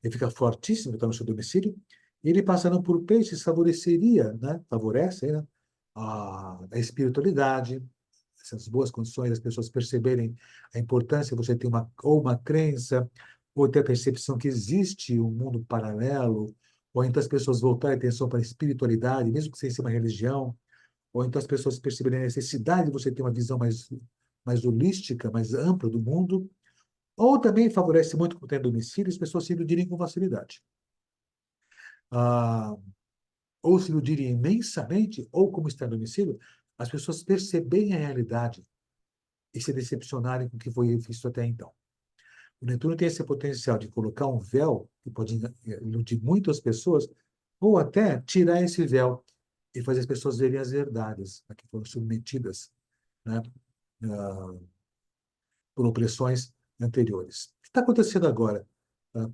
ele fica fortíssimo, está no seu domicílio, e ele passando por Peixes favoreceria, né, favorece, né, a espiritualidade, essas boas condições, as pessoas perceberem a importância de você ter ou uma crença, ou ter a percepção que existe um mundo paralelo, ou então as pessoas voltarem a atenção para a espiritualidade, mesmo que sem ser uma religião, ou então as pessoas perceberem a necessidade de você ter uma visão mais holística, mais ampla do mundo, ou também favorece muito como tem domicílio, as pessoas se iludirem com facilidade. Ah, ou se iludirem imensamente, ou como está no domicílio, as pessoas perceberem a realidade e se decepcionarem com o que foi visto até então. O Netuno tem esse potencial de colocar um véu que pode iludir muitas pessoas, ou até tirar esse véu e fazer as pessoas verem as verdades a que foram submetidas, né, ah, por opressões anteriores. O que está acontecendo agora?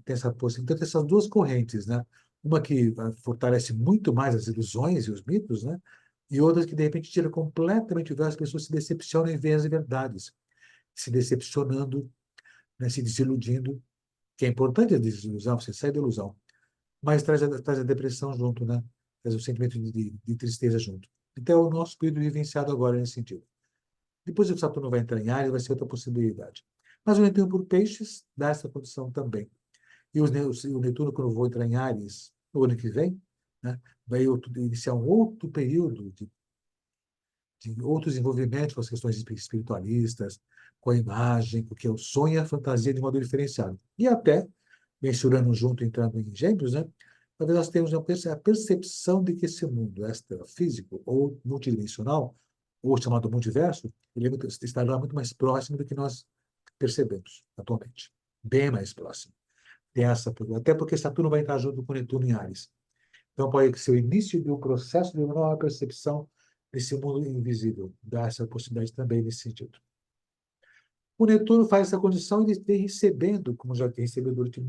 Tem essa possibilidade, então, tem essas duas correntes, né? Uma que fortalece muito mais as ilusões e os mitos, né? E outras que, de repente, tira completamente o véu, as pessoas se decepcionam em ver as verdades, se decepcionando, né? Se desiludindo, que é importante a desilusão, você sai da ilusão, mas traz a depressão junto, né? Traz o sentimento de tristeza junto. Então, é o nosso período vivenciado agora nesse sentido. Depois o Saturno vai entrar em Áries, vai ser outra possibilidade. Mas o Netuno por Peixes dá essa condição também. E o Netuno, quando for entrar em Áries no ano que vem, né, vai iniciar um outro período de outros envolvimentos com as questões espiritualistas, com a imagem, com o que é o sonho e a fantasia de modo diferenciado. E até, mensurando junto, entrando em Gêmeos, né? Talvez nós tenhamos a percepção de que esse mundo extrafísico ou multidimensional, ou chamado multiverso, ele estará muito mais próximo do que nós percebemos atualmente. Bem mais próximo. Tem essa, até porque Saturno vai entrar junto com Netuno em Áries. Então, pode ser o início de um processo de uma nova percepção desse mundo invisível. Dá essa possibilidade também nesse sentido. O Netuno faz essa condição e ele vem recebendo, como já tem recebido durante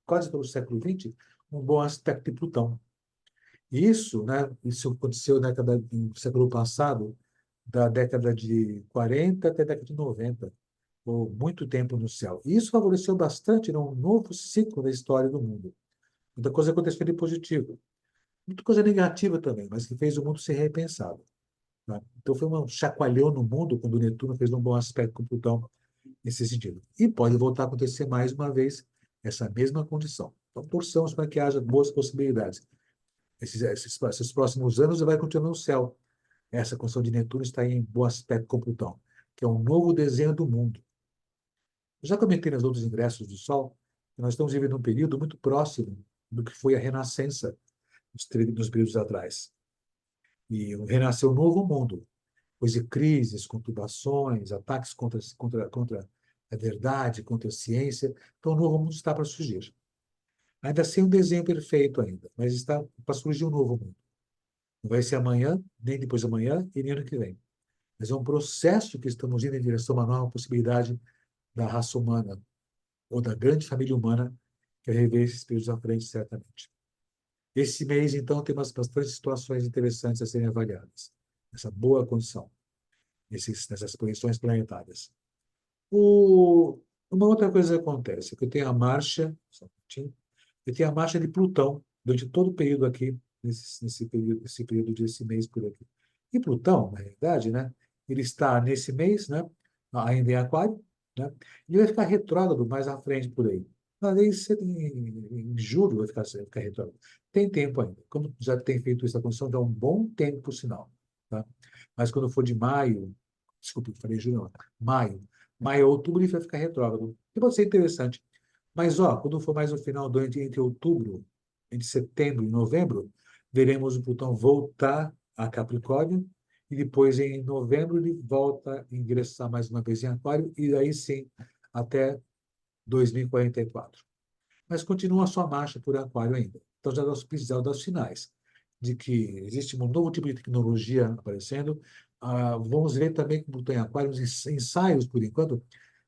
quase todo o século XX, um bom aspecto de Plutão. E isso, né, isso aconteceu no século passado, da década de 40 até a década de 90, ou muito tempo no céu. E isso favoreceu bastante num novo ciclo da história do mundo. Muita coisa aconteceu de positivo. Muita coisa negativa também, mas que fez o mundo ser repensado. Né? Então foi um chacoalhão no mundo quando o Netuno fez um bom aspecto com Plutão nesse sentido. E pode voltar a acontecer mais uma vez essa mesma condição. Então torçamos para que haja boas possibilidades. Esses próximos anos vai continuar no céu. Essa condição de Netuno está em bom aspecto com Plutão, que é um novo desenho do mundo. Eu já comentei nos outros ingressos do Sol que nós estamos vivendo um período muito próximo do que foi a Renascença nos períodos atrás. E renasceu um novo mundo, depois de crises, conturbações, ataques contra a verdade, contra a ciência. Então, um novo mundo está para surgir. Ainda sem um desenho perfeito ainda, mas está para surgir um novo mundo. Não vai ser amanhã, nem depois de amanhã e nem ano que vem. Mas é um processo que estamos indo em direção a uma nova possibilidade da raça humana, ou da grande família humana, que vai rever esses períodos à frente, certamente. Esse mês, então, tem bastante situações interessantes a serem avaliadas. Essa boa condição, nessas posições planetárias. Uma outra coisa que acontece, é que eu tenho a marcha, só um minutinho, eu tenho a marcha de Plutão durante todo o período aqui, nesse período desse mês por aqui. E Plutão, na realidade, né, ele está nesse mês, né, ainda em Aquário, né, e ele vai ficar retrógrado mais à frente por aí. Talvez em julho vai ficar retrógrado. Tem tempo ainda. Como já tem feito essa condição, dá um bom tempo, por sinal. Tá? Mas quando for de maio, desculpe, falei julho, não, maio, outubro, ele vai ficar retrógrado. E pode ser interessante. Mas, ó, quando for mais no final do ano, entre outubro, entre setembro e novembro, veremos o Plutão voltar a Capricórnio e depois, em novembro, ele volta a ingressar mais uma vez em Aquário e aí sim, até 2044. Mas continua a sua marcha por Aquário ainda. Então, já precisamos dar os sinais de que existe um novo tipo de tecnologia aparecendo. Vamos ver também com o Plutão em Aquário os ensaios, por enquanto,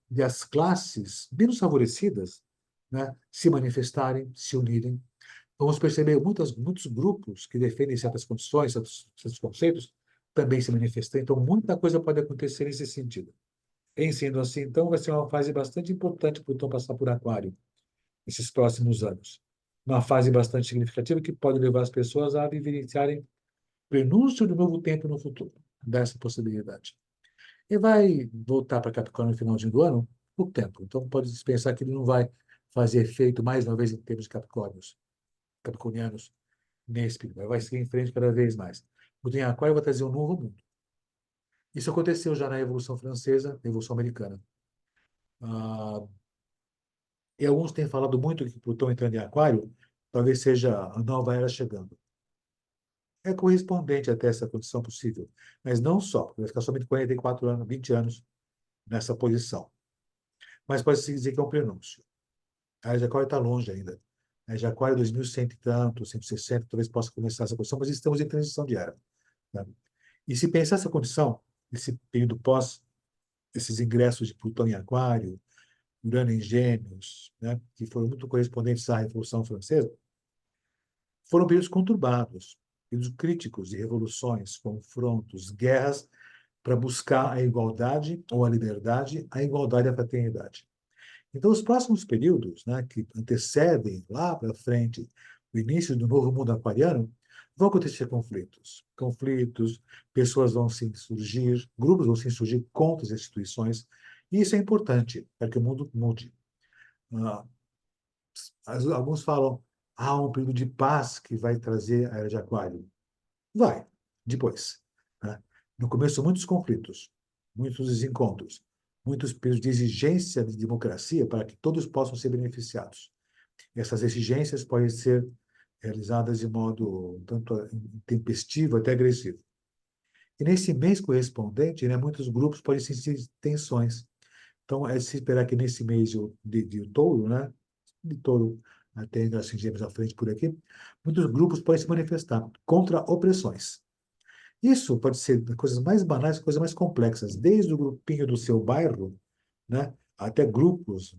de as classes menos favorecidas, né, se manifestarem, se unirem. Vamos perceber muitos grupos que defendem certas condições, certos conceitos, também se manifestam. Então, muita coisa pode acontecer nesse sentido. Em sendo assim, então, vai ser uma fase bastante importante para o Plutão passar por Aquário nesses próximos anos. Uma fase bastante significativa que pode levar as pessoas a vivenciarem o prenúncio de um novo tempo no futuro, dessa possibilidade. E vai voltar para Capricórnio no finalzinho do ano, pouco tempo. Então, pode pensar que ele não vai fazer efeito mais uma vez em termos de capricornianos nesse período. Vai seguir em frente cada vez mais. O em Aquário vai trazer um novo mundo. Isso aconteceu já na Revolução Francesa, na Revolução Americana. Ah, e alguns têm falado muito que Plutão entrando em Aquário talvez seja a nova era chegando. É correspondente até essa condição possível, mas não só, porque vai ficar somente 44 anos, 20 anos nessa posição. Mas pode-se dizer que é um prenúncio. A era de Aquário está longe ainda. A era de Aquário é 2100 e tanto, 160, talvez possa começar essa condição, mas estamos em transição de era. Né? E se pensar essa condição, esse período pós, esses ingressos de Plutão em Aquário, Urano em Gêmeos, né, que foram muito correspondentes à Revolução Francesa, foram períodos conturbados, períodos críticos de revoluções, confrontos, guerras para buscar a igualdade ou a liberdade, a igualdade e a fraternidade. Então, os próximos períodos, né, que antecedem lá para frente o início do novo mundo aquariano, vão acontecer conflitos. Conflitos, pessoas vão se insurgir, grupos vão se insurgir contra as instituições, e isso é importante para que o mundo mude. Ah, alguns falam, há um período de paz que vai trazer a era de Aquário. Vai, depois. Né? No começo, muitos conflitos, muitos desencontros, muitos períodos de exigência de democracia para que todos possam ser beneficiados. Essas exigências podem ser realizadas de modo tanto intempestivo até agressivo. E nesse mês correspondente, né, muitos grupos podem sentir tensões. Então, é de se esperar que nesse mês de touro, né, de touro até assim, gêmeos à frente por aqui, muitos grupos podem se manifestar contra opressões. Isso pode ser das coisas mais banais, coisas mais complexas, desde o grupinho do seu bairro, né, até grupos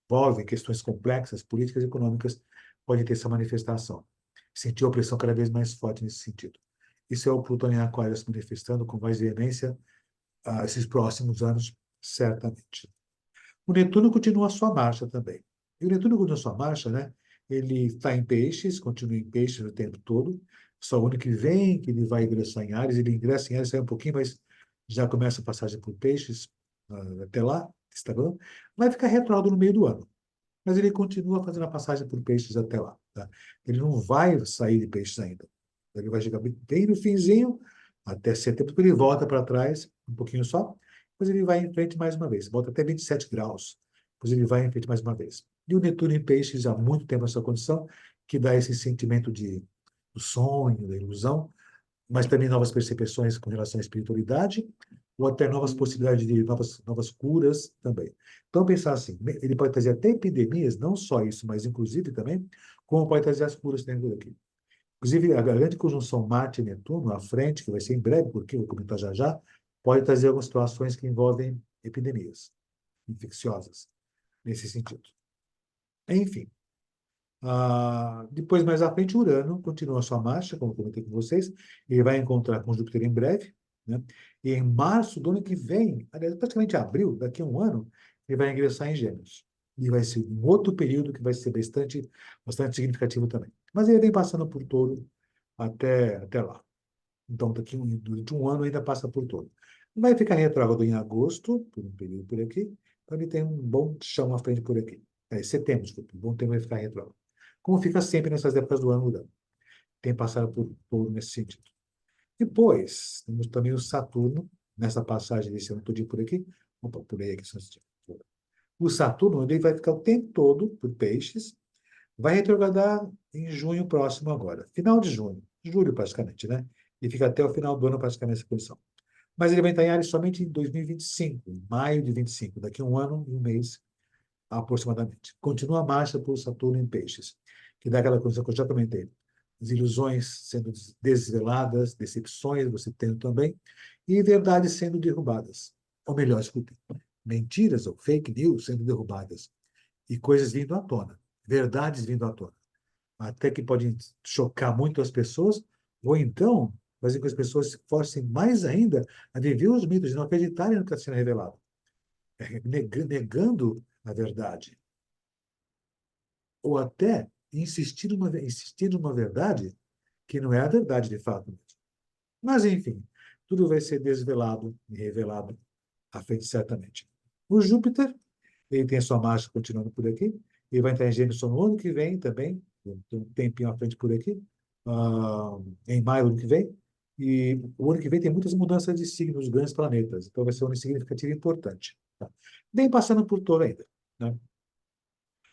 envolvem questões complexas, políticas e econômicas, podem ter essa manifestação. Sentir a opressão cada vez mais forte nesse sentido. Isso é o Plutão em Aquário se manifestando com mais veemência esses próximos anos, certamente. O Netuno continua a sua marcha também. E o Netuno continua a sua marcha, né? Ele está em Peixes, continua em Peixes o tempo todo. Só o ano que vem que ele vai ingressar em Áries. Ele ingressa em Áries, sai um pouquinho, mas já começa a passagem por Peixes até lá, está bom? Vai ficar retrógrado no meio do ano. Mas ele continua fazendo a passagem por Peixes até lá, tá? Ele não vai sair de Peixes ainda. Ele vai chegar bem no finzinho, até setembro, depois ele volta para trás, um pouquinho só, depois ele vai em frente mais uma vez, volta até 27 graus, depois ele vai em frente mais uma vez. E o Netuno em Peixes há muito tempo nessa condição, que dá esse sentimento do sonho, da ilusão, mas também novas percepções com relação à espiritualidade, ou até novas possibilidades de novas curas também. Então, pensar assim, ele pode trazer até epidemias, não só isso, mas inclusive também, como pode trazer as curas dentro daqui. Inclusive, a grande conjunção Marte e Netuno, à frente, que vai ser em breve, porque eu vou comentar já já, pode trazer algumas situações que envolvem epidemias infecciosas, nesse sentido. Enfim, depois, mais à frente, Urano continua a sua marcha, como eu comentei com vocês. Ele vai encontrar com Júpiter em breve, né? E em março do ano que vem, aliás, praticamente abril, daqui a um ano, ele vai ingressar em Gêmeos. E vai ser um outro período que vai ser bastante significativo também. Mas ele vem passando por Touro até lá. Então, durante um ano, ainda passa por Touro. Vai ficar retrógrado em agosto, por um período por aqui. Então, ele tem um bom chão à frente por aqui. Setembro, desculpa, um bom tempo vai ficar retrógrado. Como fica sempre nessas épocas do ano mudando. Tem passado por Touro nesse sentido. Depois, temos também o Saturno, nessa passagem desse ano todo por aqui. Opa, pulei aqui. O Saturno, ele vai ficar o tempo todo por Peixes, vai retrogradar em junho próximo agora. Final de junho, julho praticamente, né? E fica até o final do ano praticamente essa posição. Mas ele vai estar em Áries somente em 2025, em maio de 25, daqui a um ano e um mês aproximadamente. Continua a marcha por Saturno em Peixes, que dá aquela coisa que eu já comentei. As ilusões sendo desveladas, decepções você tendo também, e verdades sendo derrubadas. Ou melhor, escutem, mentiras ou fake news sendo derrubadas, e coisas vindo à tona, verdades vindo à tona, até que podem chocar muito as pessoas, ou então fazer com que as pessoas se forcem mais ainda a viver os mitos e não acreditarem no que está sendo revelado, negando a verdade, ou até insistir numa verdade que não é a verdade de fato mesmo. Mas, enfim, tudo vai ser desvelado e revelado à frente, certamente. O Júpiter, ele tem a sua marcha continuando por aqui, ele vai entrar em Gêmeos só no ano que vem também, tem um tempinho à frente por aqui, em maio do ano que vem, e o ano que vem tem muitas mudanças de signos, grandes planetas, então vai ser um ano significativo e importante. Tá? Bem passando por Touro ainda. Né?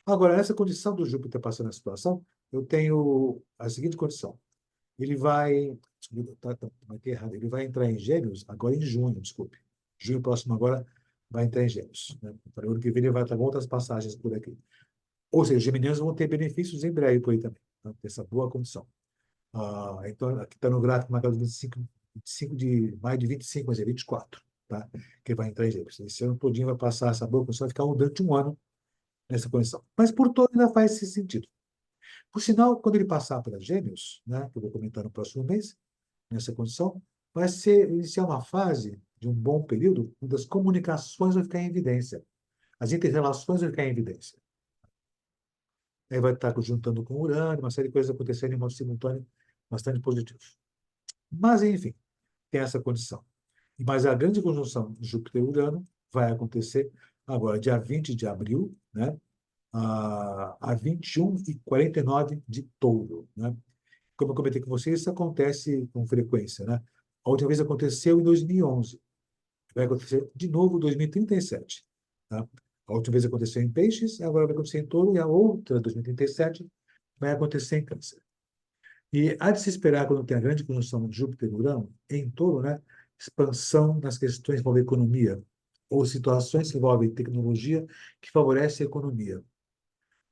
Agora, nessa condição do Júpiter passando a situação, eu tenho a seguinte condição. Ele vai. Desculpa, vai ter errado. Ele vai entrar em Gêmeos agora em junho, desculpe. Junho próximo agora vai entrar em Gêmeos. Né? Para o ano que vem ele vai estar com outras passagens por aqui. Ou seja, os geminianos vão ter benefícios em breve por aí também. Tá? Essa boa condição. Então, aqui está no gráfico marcado 25 de maio de 25, mas é 24, tá? Que vai entrar em Gêmeos. Esse ano todinho vai passar essa boa condição, vai ficar durante um ano nessa condição. Mas por todo ainda faz esse sentido. Por sinal, quando ele passar para Gêmeos, né, que eu vou comentar no próximo mês, nessa condição, vai iniciar uma fase de um bom período onde as comunicações vão ficar em evidência, as interrelações vão ficar em evidência. Aí vai estar juntando com Urano, uma série de coisas acontecendo em modo simultâneo, bastante positivo. Mas, enfim, tem essa condição. Mas a grande conjunção Júpiter-Urano vai acontecer agora, dia 20 de abril, né, a 21h49 de Touro. Né? Como eu comentei com vocês, isso acontece com frequência. Né? A última vez aconteceu em 2011. vai acontecer de novo em 2037. Tá? A última vez aconteceu em Peixes, agora vai acontecer em Touro, e a outra, 2037, vai acontecer em Câncer. E há de se esperar, quando tem a grande conjunção de Júpiter e Urano, em Touro, né, expansão nas questões que envolvem economia, ou situações que envolvem tecnologia que favorecem a economia.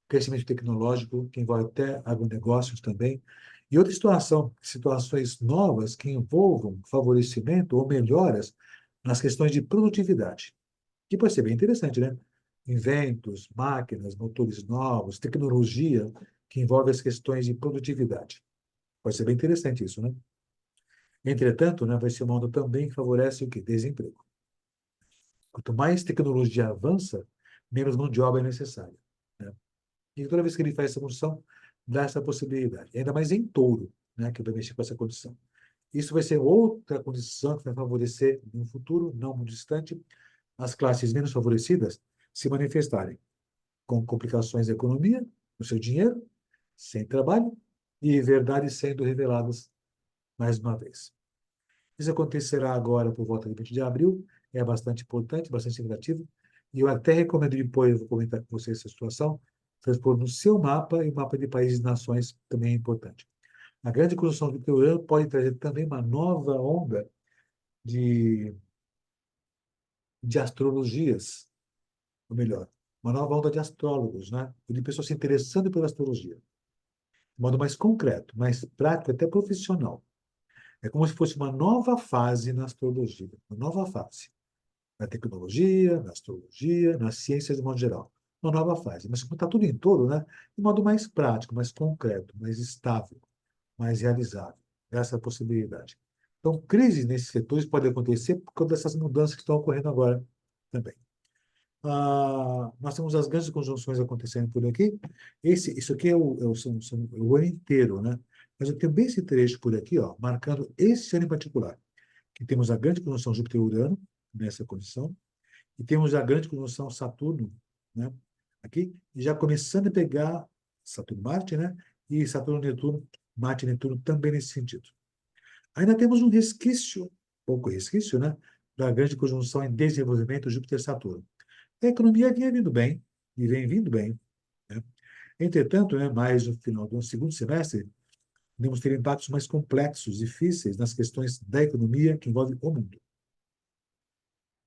Crescimento tecnológico, que envolve até agronegócios também, e outra situação, situações novas que envolvam favorecimento ou melhoras nas questões de produtividade, que pode ser bem interessante, né? Inventos, máquinas, motores novos, tecnologia que envolve as questões de produtividade. Pode ser bem interessante isso, né? Entretanto, né, vai ser uma onda também que favorece o quê? Desemprego. Quanto mais tecnologia avança, menos mão de obra é necessária, né? E toda vez que ele faz essa função, dá essa possibilidade. Ainda mais em touro, né, que vai mexer com essa condição. Isso vai ser outra condição que vai favorecer, em um futuro não muito distante, as classes menos favorecidas se manifestarem com complicações da economia, no seu dinheiro, sem trabalho, e verdades sendo reveladas mais uma vez. Isso acontecerá agora por volta de 20 de abril, é bastante importante, bastante significativo, e eu até recomendo depois, eu vou comentar com vocês essa situação, transpor no seu mapa, e o mapa de países e nações também é importante. A grande conjunção do Urano pode trazer também uma nova onda de, de astrologias, ou melhor, uma nova onda de astrólogos, né? De pessoas se interessando pela astrologia, de modo mais concreto, mais prático, até profissional. É como se fosse uma nova fase na astrologia, uma nova fase. Na tecnologia, na astrologia, nas ciências de modo geral. Uma nova fase. Mas como está tudo em touro, né? De modo mais prático, mais concreto, mais estável, mais realizável. Essa é a possibilidade. Então, crises nesses setores podem acontecer por causa dessas mudanças que estão ocorrendo agora também. Nós temos as grandes conjunções acontecendo por aqui. Isso aqui é o ano inteiro, né? Mas eu tenho bem esse trecho por aqui, ó, marcando esse ano em particular, que temos a grande conjunção Júpiter-Urano, nessa condição, e temos a grande conjunção Saturno, né? Aqui, e já começando a pegar Saturno-Marte, né? E Saturno-Netuno, Marte-Netuno também nesse sentido. Ainda temos um resquício, pouco resquício, né? Da grande conjunção em desenvolvimento Júpiter-Saturno. A economia vinha vindo bem, e vem vindo bem, né? Entretanto, né, mais no final do segundo semestre, podemos ter impactos mais complexos, difíceis nas questões da economia que envolvem o mundo,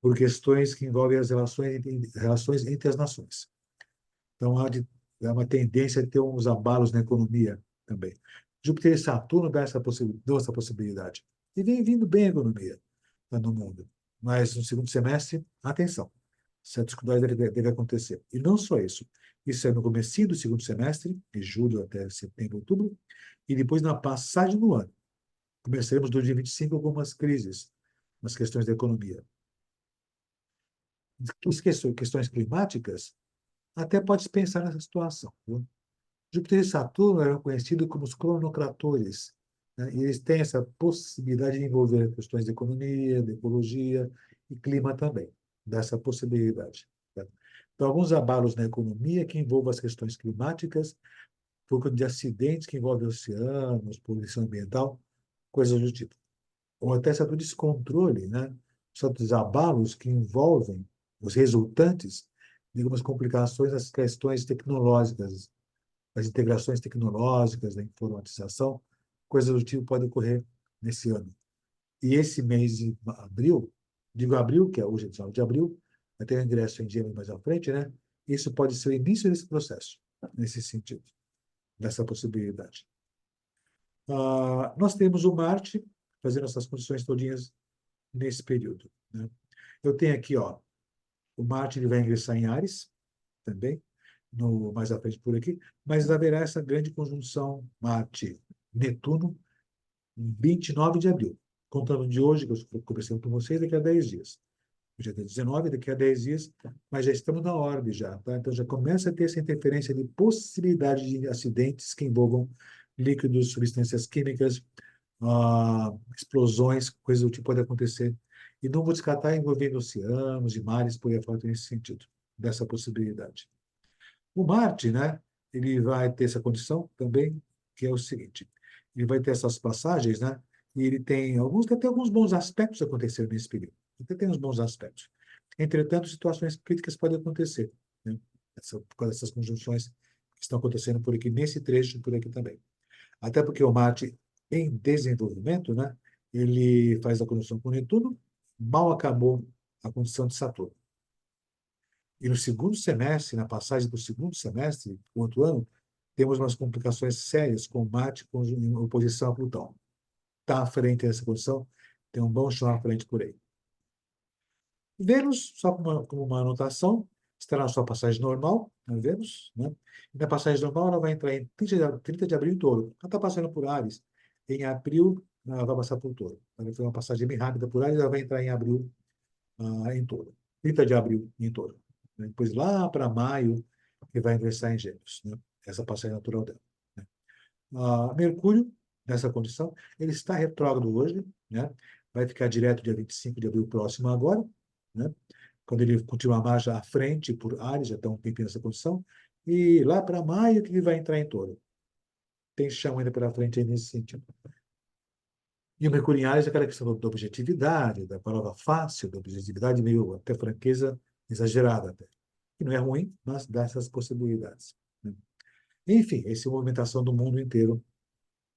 por questões que envolvem as relações entre as nações. Então, há uma tendência a ter uns abalos na economia também. Júpiter e Saturno dão essa possibilidade. E vem vindo bem a economia, tá, no mundo. Mas no segundo semestre, atenção, certas dificuldades devem acontecer. E não só isso. Isso é no começo do segundo semestre, de julho até setembro, outubro, e depois na passagem do ano. Começaremos 2025 algumas crises nas questões da economia. Questões climáticas, até pode pensar nessa situação, viu? Júpiter e Saturno eram conhecidos como os cronocratores, né? E eles têm essa possibilidade de envolver questões de economia, de ecologia e clima também, dessa possibilidade, tá? Então, alguns abalos na economia que envolvam as questões climáticas, por conta de acidentes que envolvem oceanos, poluição ambiental, coisas do tipo. Ou até certo descontrole, né? Certos abalos que envolvem os resultantes de algumas complicações nas questões tecnológicas, as integrações tecnológicas, da informatização, coisas do tipo podem ocorrer nesse ano. E esse mês de abril, digo abril, que é hoje, 19 de abril, vai ter o ingresso em dia mais à frente, né? Isso pode ser o início desse processo, nesse sentido, dessa possibilidade. Nós temos o Marte fazendo essas condições todinhas nesse período, né? Eu tenho aqui, ó, o Marte ele vai ingressar em Áries também, mais à frente por aqui, mas haverá essa grande conjunção Marte-Netuno em 29 de abril, contando de hoje, que eu estou conversando com vocês, daqui a 10 dias. Hoje é dia 19, daqui a 10 dias, mas já estamos na órbita já, tá? Então já começa a ter essa interferência de possibilidade de acidentes que envolvam líquidos, substâncias químicas, explosões, coisas do tipo pode acontecer. E não vou descartar envolvendo oceanos e mares, por aí afora, nesse sentido, dessa possibilidade. O Marte, né, ele vai ter essa condição também, que é o seguinte, ele vai ter essas passagens, né, e ele tem até alguns bons aspectos acontecendo nesse período. Até tem uns bons aspectos. Entretanto, situações críticas podem acontecer, né? Por causa dessas conjunções que estão acontecendo por aqui, nesse trecho e por aqui também. Até porque o Marte, em desenvolvimento, né, ele faz a conjunção com Netuno, mal acabou a condição de Saturno. E no segundo semestre, na passagem do segundo semestre, do outro ano, temos umas complicações sérias com Marte em oposição a Plutão. Está à frente dessa posição, tem um bom chão à frente por aí. Vênus, só como uma anotação, estará na sua passagem normal, na Vênus, né? E na passagem normal, ela vai entrar em 30 de abril em Touro. Ela está passando por Áries. Em abril, ela vai passar por Touro. Ela foi uma passagem bem rápida por Áries, ela vai entrar em abril, em Touro. 30 de abril em Touro. Depois, lá para maio, que vai ingressar em Gêmeos, né? Essa passagem natural dela, né? Mercúrio, nessa condição, ele está retrógrado hoje, né? Vai ficar direto dia 25 de abril próximo agora, né? Quando ele continua a marcha à frente por Áries, já está um tempinho nessa condição, e lá para maio que ele vai entrar em Touro. Tem chão ainda pela frente aí nesse sentido. E o Mercúrio em Áries é aquela questão da objetividade, da palavra fácil, da objetividade meio até franqueza exagerada, até. Que não é ruim, mas dá essas possibilidades, né? Enfim, essa é a movimentação do mundo inteiro,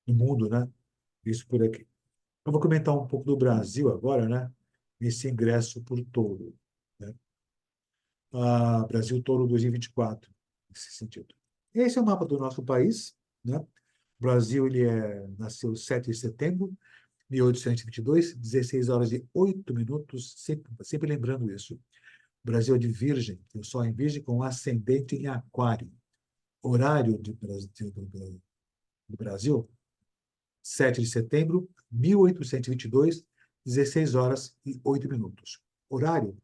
do mundo, né? Isso por aqui. Eu vou comentar um pouco do Brasil agora, né? Nesse ingresso por Touro, né? Brasil Touro 2024, nesse sentido. Esse é o mapa do nosso país, né? O Brasil, nasceu 7 de setembro de 1822, 16 horas e 8 minutos, sempre lembrando isso. O Brasil é de Virgem, tem o Sol em Virgem com ascendente em Aquário. Horário do Brasil, 7 de setembro de 1822, 16 horas e 8 minutos. Horário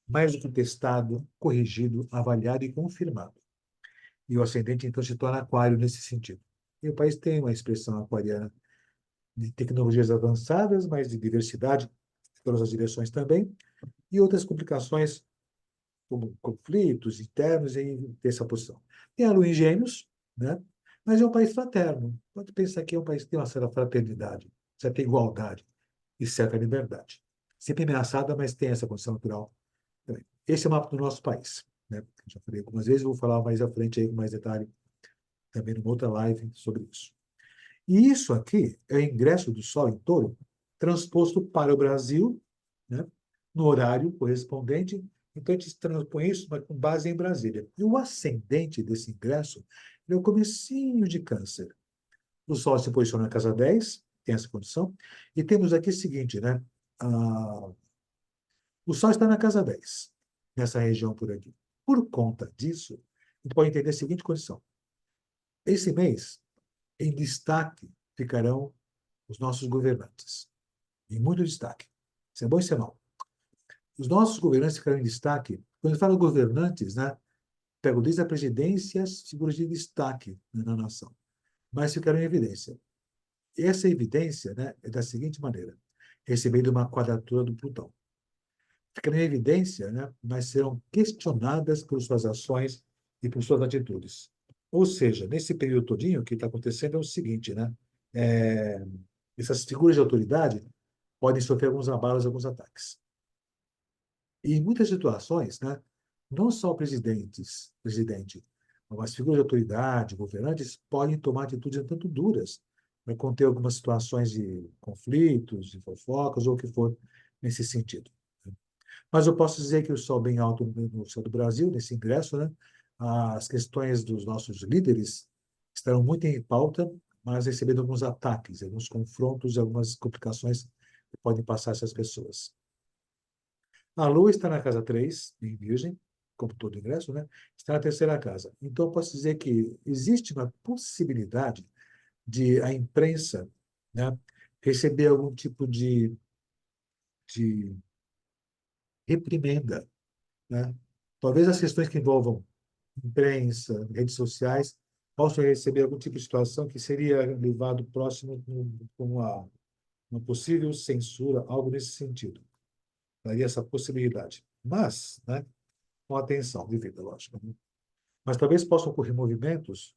mais do que testado, corrigido, avaliado e confirmado. E o ascendente, então, se torna aquário nesse sentido. E o país tem uma expressão aquariana de tecnologias avançadas, mas de diversidade, em todas as direções também, e outras complicações, como conflitos internos em essa posição. Tem a lua em Gêmeos, né? Mas é um país fraterno. Pode pensar que é um país que tem uma certa fraternidade, certa igualdade e certa liberdade. Sempre ameaçada, mas tem essa condição natural também. Esse é o mapa do nosso país, né? Já falei algumas vezes, vou falar mais à frente aí com mais detalhe também numa outra live sobre isso. E isso aqui é o ingresso do Sol em Touro transposto para o Brasil, né? No horário correspondente. Então, a gente transpõe isso mas com base em Brasília. E o ascendente desse ingresso é o comecinho de Câncer. O Sol se posiciona na casa 10, tem essa condição. E temos aqui o seguinte, né? O Sol está na casa 10, nessa região por aqui. Por conta disso, a gente pode entender a seguinte condição. Esse mês, em destaque, ficarão os nossos governantes. Em muito destaque. Isso é bom e isso é mal. Os nossos governantes ficarão em destaque. Quando eu falo governantes, né? Pego desde a presidência as figuras de destaque na nação. Mas ficarão em evidência. Essa evidência, né, é da seguinte maneira: recebendo uma quadratura do Plutão. Ficarão em evidência, né, mas serão questionadas por suas ações e por suas atitudes. Ou seja, nesse período todinho, o que está acontecendo é o seguinte, né? É, essas figuras de autoridade podem sofrer alguns abalos, alguns ataques. E em muitas situações, né, não só presidente, mas figuras de autoridade, governantes, podem tomar atitudes tanto duras para conter algumas situações de conflitos, de fofocas, ou o que for nesse sentido. Mas eu posso dizer que o Sol bem alto no céu do Brasil, nesse ingresso, né, as questões dos nossos líderes estarão muito em pauta, mas recebendo alguns ataques, alguns confrontos, algumas complicações que podem passar essas pessoas. A Lua está na casa 3, em Virgem, como todo ingresso, né? Está na terceira casa. Então, eu posso dizer que existe uma possibilidade de a imprensa, né, receber algum tipo de reprimenda, né? Talvez as questões que envolvam imprensa, redes sociais, possam receber algum tipo de situação que seria levado próximo com uma possível censura, algo nesse sentido. Daria essa possibilidade. Mas, né, com atenção devida, lógico, né? Mas talvez possam ocorrer movimentos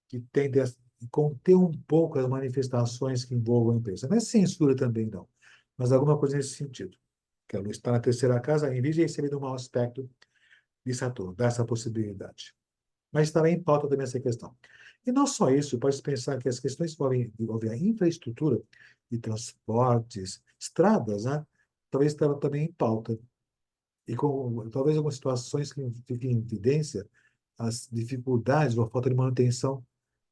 que tendem a conter um pouco as manifestações que envolvam a imprensa. Não é censura também, não, mas alguma coisa nesse sentido. que a Lua está na terceira casa, em Virgem, recebendo um mau aspecto de Saturno, dá essa possibilidade. Mas estará em pauta também essa questão. E não só isso, pode pensar que as questões que envolvem a infraestrutura de transportes, estradas, né, talvez estarão também em pauta. E talvez algumas situações que fiquem em evidência as dificuldades ou a falta de manutenção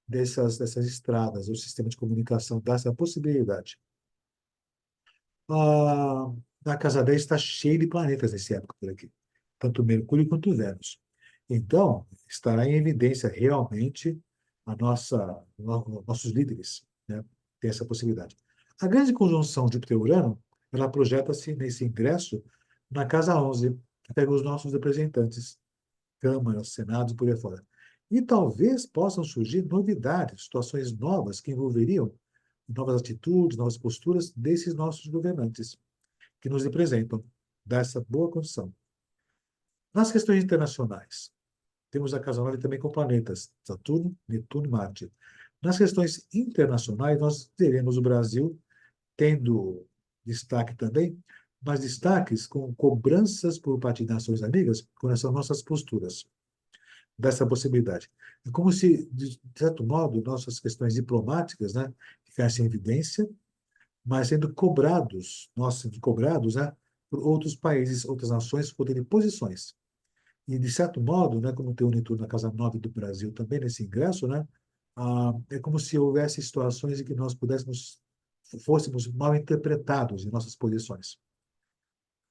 dessas estradas, o sistema de comunicação, dá essa possibilidade. A, a casa 10 está cheia de planetas nessa época por aqui, tanto Mercúrio quanto Vênus. Então, estará em evidência realmente nossos líderes, né? Tem essa possibilidade. A grande conjunção Júpiter-Urano, ela projeta-se nesse ingresso na casa 11, que pega os nossos representantes, Câmara, Senado e por aí fora. E talvez possam surgir novidades, situações novas que envolveriam novas atitudes, novas posturas desses nossos governantes, que nos representam, dessa boa condição. Nas questões internacionais, temos a Casa 9 também com planetas, Saturno, Netuno e Marte. Nas questões internacionais, nós teremos o Brasil tendo destaque também, mas destaques com cobranças por parte de nações amigas com essas nossas posturas, dessa possibilidade. É como se, de certo modo, nossas questões diplomáticas, né, ficassem em evidência, mas sendo cobrados, nós sendo cobrados, né, por outros países, outras nações, por terem posições. E, de certo modo, né, como tem o Netuno na Casa 9 do Brasil também, nesse ingresso, né, é como se houvesse situações em que nós fôssemos mal interpretados em nossas posições.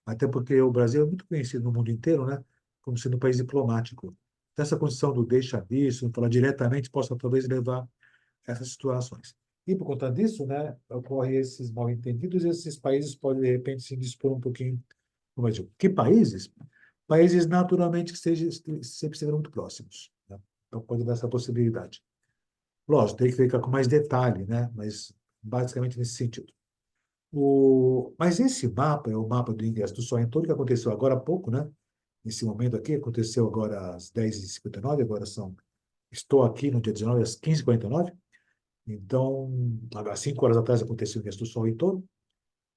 Até porque o Brasil é muito conhecido no mundo inteiro, né, como sendo um país diplomático. Então, essa condição do deixa disso, falar diretamente, possa talvez levar a essas situações. E por conta disso, né, ocorrem esses mal-entendidos e esses países podem, de repente, se dispor um pouquinho no Brasil. Que países? Países naturalmente que sempre estiveram muito próximos, né? Então, pode dar essa possibilidade. Lógico, tem que ficar com mais detalhe, né? Mas basicamente nesse sentido. Mas esse mapa é o mapa do ingresso do Sol em todo que aconteceu agora há pouco, né? Nesse momento aqui, aconteceu agora às 10h59, agora estou aqui no dia 19, às 15h49. Então, há 5 horas atrás aconteceu o ingresso do Sol em todo.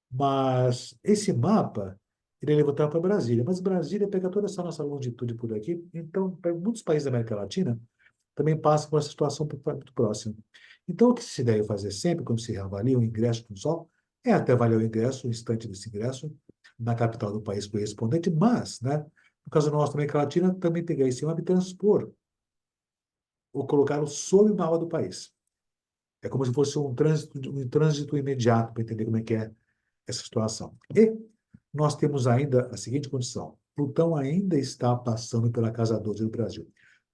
Mas esse mapa, ele é levantado para Brasília. Mas Brasília pega toda essa nossa longitude por aqui. Então, muitos países da América Latina também passam por essa situação muito próxima. Então, o que se deve fazer sempre, quando se avalia o ingresso do Sol, é até avaliar o ingresso, o instante desse ingresso, na capital do país correspondente, mas, né, no caso nosso, da América Latina, também pegar esse mapa e transpor, ou colocá-lo sob o mapa do país. É como se fosse um trânsito imediato para entender como é que é essa situação. E nós temos ainda a seguinte condição: Plutão ainda está passando pela casa 12 do Brasil.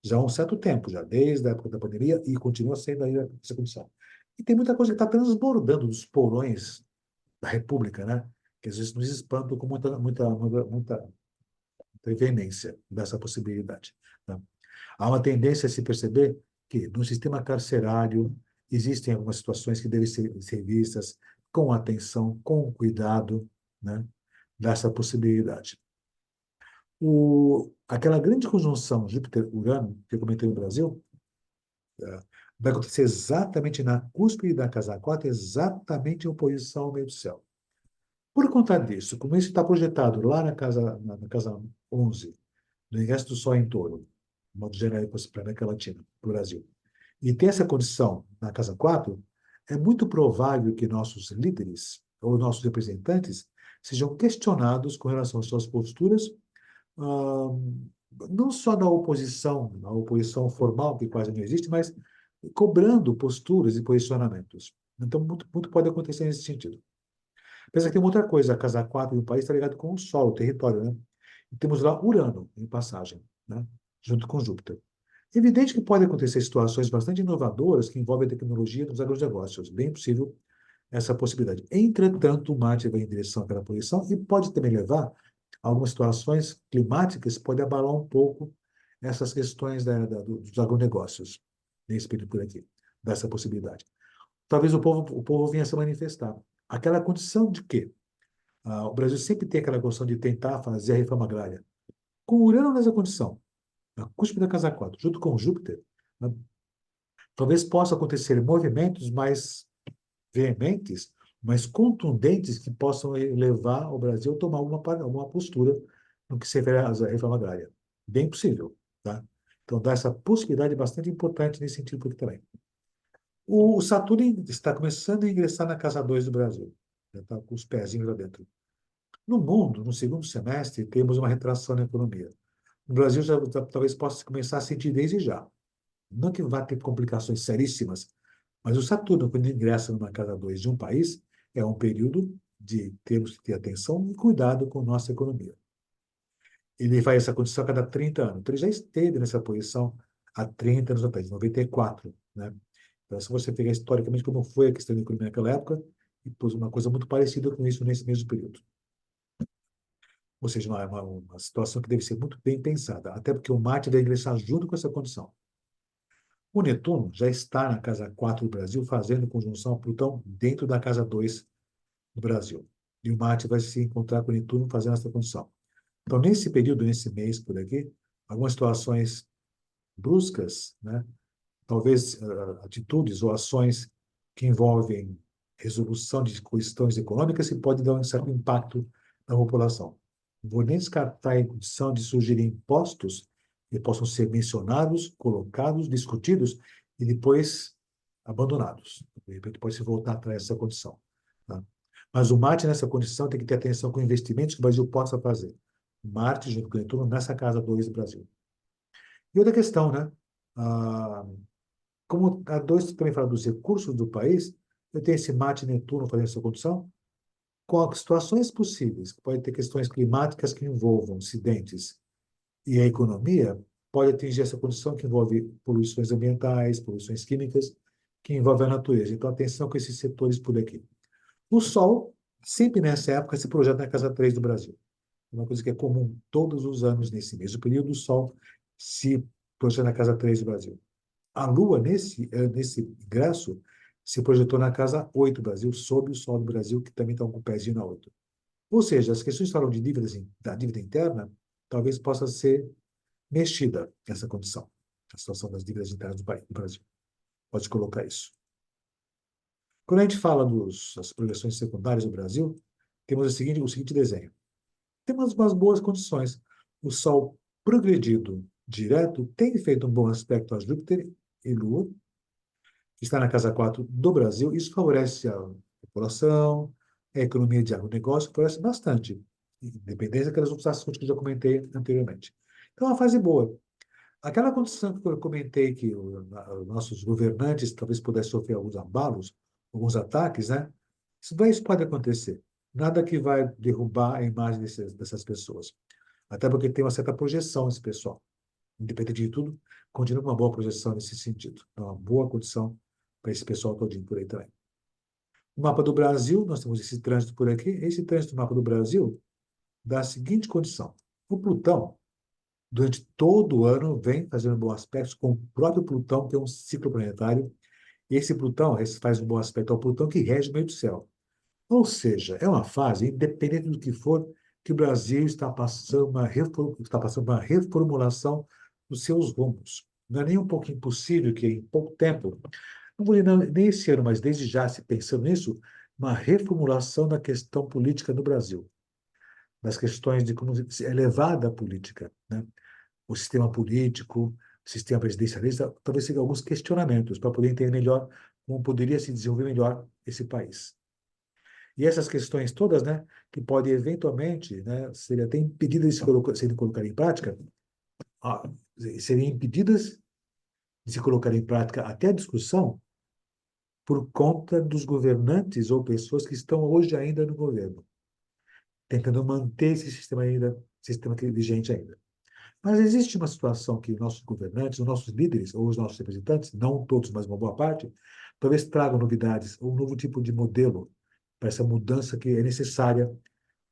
Já há um certo tempo, já desde a época da pandemia, e continua sendo ainda essa condição. E tem muita coisa que está transbordando dos porões da República, né? Que às vezes nos espantam com muita veemência dessa possibilidade, né? Há uma tendência a se perceber que no sistema carcerário existem algumas situações que devem ser vistas com atenção, com cuidado, né, dessa possibilidade. Aquela grande conjunção Júpiter-Urano, que eu comentei no Brasil, vai acontecer exatamente na cúspide da casa 4, exatamente em oposição ao meio do céu. Por conta disso, como isso está projetado lá na casa 11, no ingresso do Sol em Touro, de modo genérico para a América Latina, para o Brasil, e tem essa condição na casa 4, é muito provável que nossos líderes ou nossos representantes sejam questionados com relação às suas posturas, ah, não só da oposição, a oposição formal, que quase não existe, mas cobrando posturas e posicionamentos. Então, muito pode acontecer nesse sentido. Pensa que tem uma outra coisa, a casa 4 do país está ligado com o Sol, o território, né? E temos lá Urano em passagem, né? Junto com Júpiter. Evidente que podem acontecer situações bastante inovadoras que envolvem a tecnologia dos agronegócios. Bem possível essa possibilidade. Entretanto, o Marte vai em direção àquela posição e pode também levar a algumas situações climáticas, pode abalar um pouco essas questões dos agronegócios, nesse período por aqui, dessa possibilidade. Talvez o povo venha a se manifestar. Aquela condição de que o Brasil sempre tem aquela condição de tentar fazer a reforma agrária. Com Urano nessa condição, na cúspide da casa 4, junto com Júpiter, né, talvez possa acontecer movimentos mais veementes mas contundentes que possam levar o Brasil a tomar alguma postura no que se refere à reforma agrária. Bem possível, tá? Então, dá essa possibilidade bastante importante nesse sentido aqui também. O Saturno está começando a ingressar na casa 2 do Brasil, já está com os pezinhos lá dentro. No mundo, no segundo semestre, temos uma retração na economia. No Brasil, talvez possa começar a sentir desde já. Não que vá ter complicações seríssimas, mas o Saturno, quando ingressa numa casa 2 de um país, é um período de termos que ter atenção e cuidado com nossa economia. Ele faz essa condição a cada 30 anos. Então, ele já esteve nessa posição há 30 anos atrás, 94, né? Então, se você pegar historicamente como foi a questão da economia naquela época, e pôs uma coisa muito parecida com isso nesse mesmo período. Ou seja, uma situação que deve ser muito bem pensada, até porque o Marte vai ingressar junto com essa condição. O Netuno já está na casa 4 do Brasil, fazendo conjunção a Plutão dentro da casa 2 do Brasil. E o Marte vai se encontrar com o Netuno fazendo essa condição. Então, nesse período, nesse mês por aqui, algumas situações bruscas, né? Talvez atitudes ou ações que envolvem resolução de questões econômicas que podem dar um certo impacto na população. Não vou nem descartar a condição de surgirem impostos que possam ser mencionados, colocados, discutidos e depois abandonados. De repente pode se voltar atrás dessa condição. Tá? Mas o Marte, nessa condição, tem que ter atenção com investimentos que o Brasil possa fazer. Marte, junto com o Netuno, nessa casa 2 do Brasil. E outra questão, né? Ah, como a 2 também fala dos recursos do país, eu tenho esse Marte e Netuno fazendo essa condição, com as situações possíveis, pode ter questões climáticas que envolvam acidentes e a economia, pode atingir essa condição que envolve poluições ambientais, poluições químicas, que envolve a natureza. Então, atenção com esses setores por aqui. O Sol, sempre nessa época, se projeta na casa 3 do Brasil. Uma coisa que é comum todos os anos, nesse mesmo período, o Sol se projeta na casa 3 do Brasil. A Lua, nesse ingresso, se projetou na casa 8 do Brasil, sob o Sol do Brasil, que também está com o pezinho na 8. Ou seja, as questões que falam de dívidas, da dívida interna, talvez possa ser mexida essa condição, a situação das dívidas internas do Brasil. Pode colocar isso. Quando a gente fala das projeções secundárias do Brasil, temos o seguinte desenho. Temos umas boas condições. O Sol progredido direto tem feito um bom aspecto a Júpiter e Lua, que está na casa 4 do Brasil. Isso favorece a população, a economia de agronegócio, favorece bastante, independente daquelas outras ações que eu já comentei anteriormente. Então, é uma fase boa. Aquela condição que eu comentei que os nossos governantes talvez pudessem sofrer alguns abalos, alguns ataques, né? Isso pode acontecer. Nada que vai derrubar a imagem dessas pessoas. Até porque tem uma certa projeção esse pessoal. Independente de tudo, continua com uma boa projeção nesse sentido. É uma boa condição para esse pessoal todinho por aí também. O mapa do Brasil, nós temos esse trânsito por aqui. Esse trânsito do mapa do Brasil dá a seguinte condição. O Plutão, durante todo o ano, vem fazendo bons aspectos com o próprio Plutão, que é um ciclo planetário. E esse Plutão, esse faz um bom aspecto ao Plutão que rege o meio do céu. Ou seja, é uma fase, independente do que for, que o Brasil está passando uma reformulação dos seus rumos. Não é nem um pouco impossível que em pouco tempo, não vou dizer nem esse ano, mas desde já se pensando nisso, uma reformulação da questão política no Brasil, das questões de como se elevar a política, né? O sistema político, o sistema presidencialista, talvez seja alguns questionamentos para poder entender melhor como poderia se desenvolver melhor esse país. E essas questões todas, né, que podem eventualmente, né, serem até impedidas de serem colocadas em prática, ah, seriam impedidas de se colocar em prática até a discussão por conta dos governantes ou pessoas que estão hoje ainda no governo, tentando manter esse sistema vigente ainda. Mas existe uma situação que nossos governantes, os nossos líderes ou os nossos representantes, não todos, mas uma boa parte, talvez tragam novidades ou um novo tipo de modelo para essa mudança que é necessária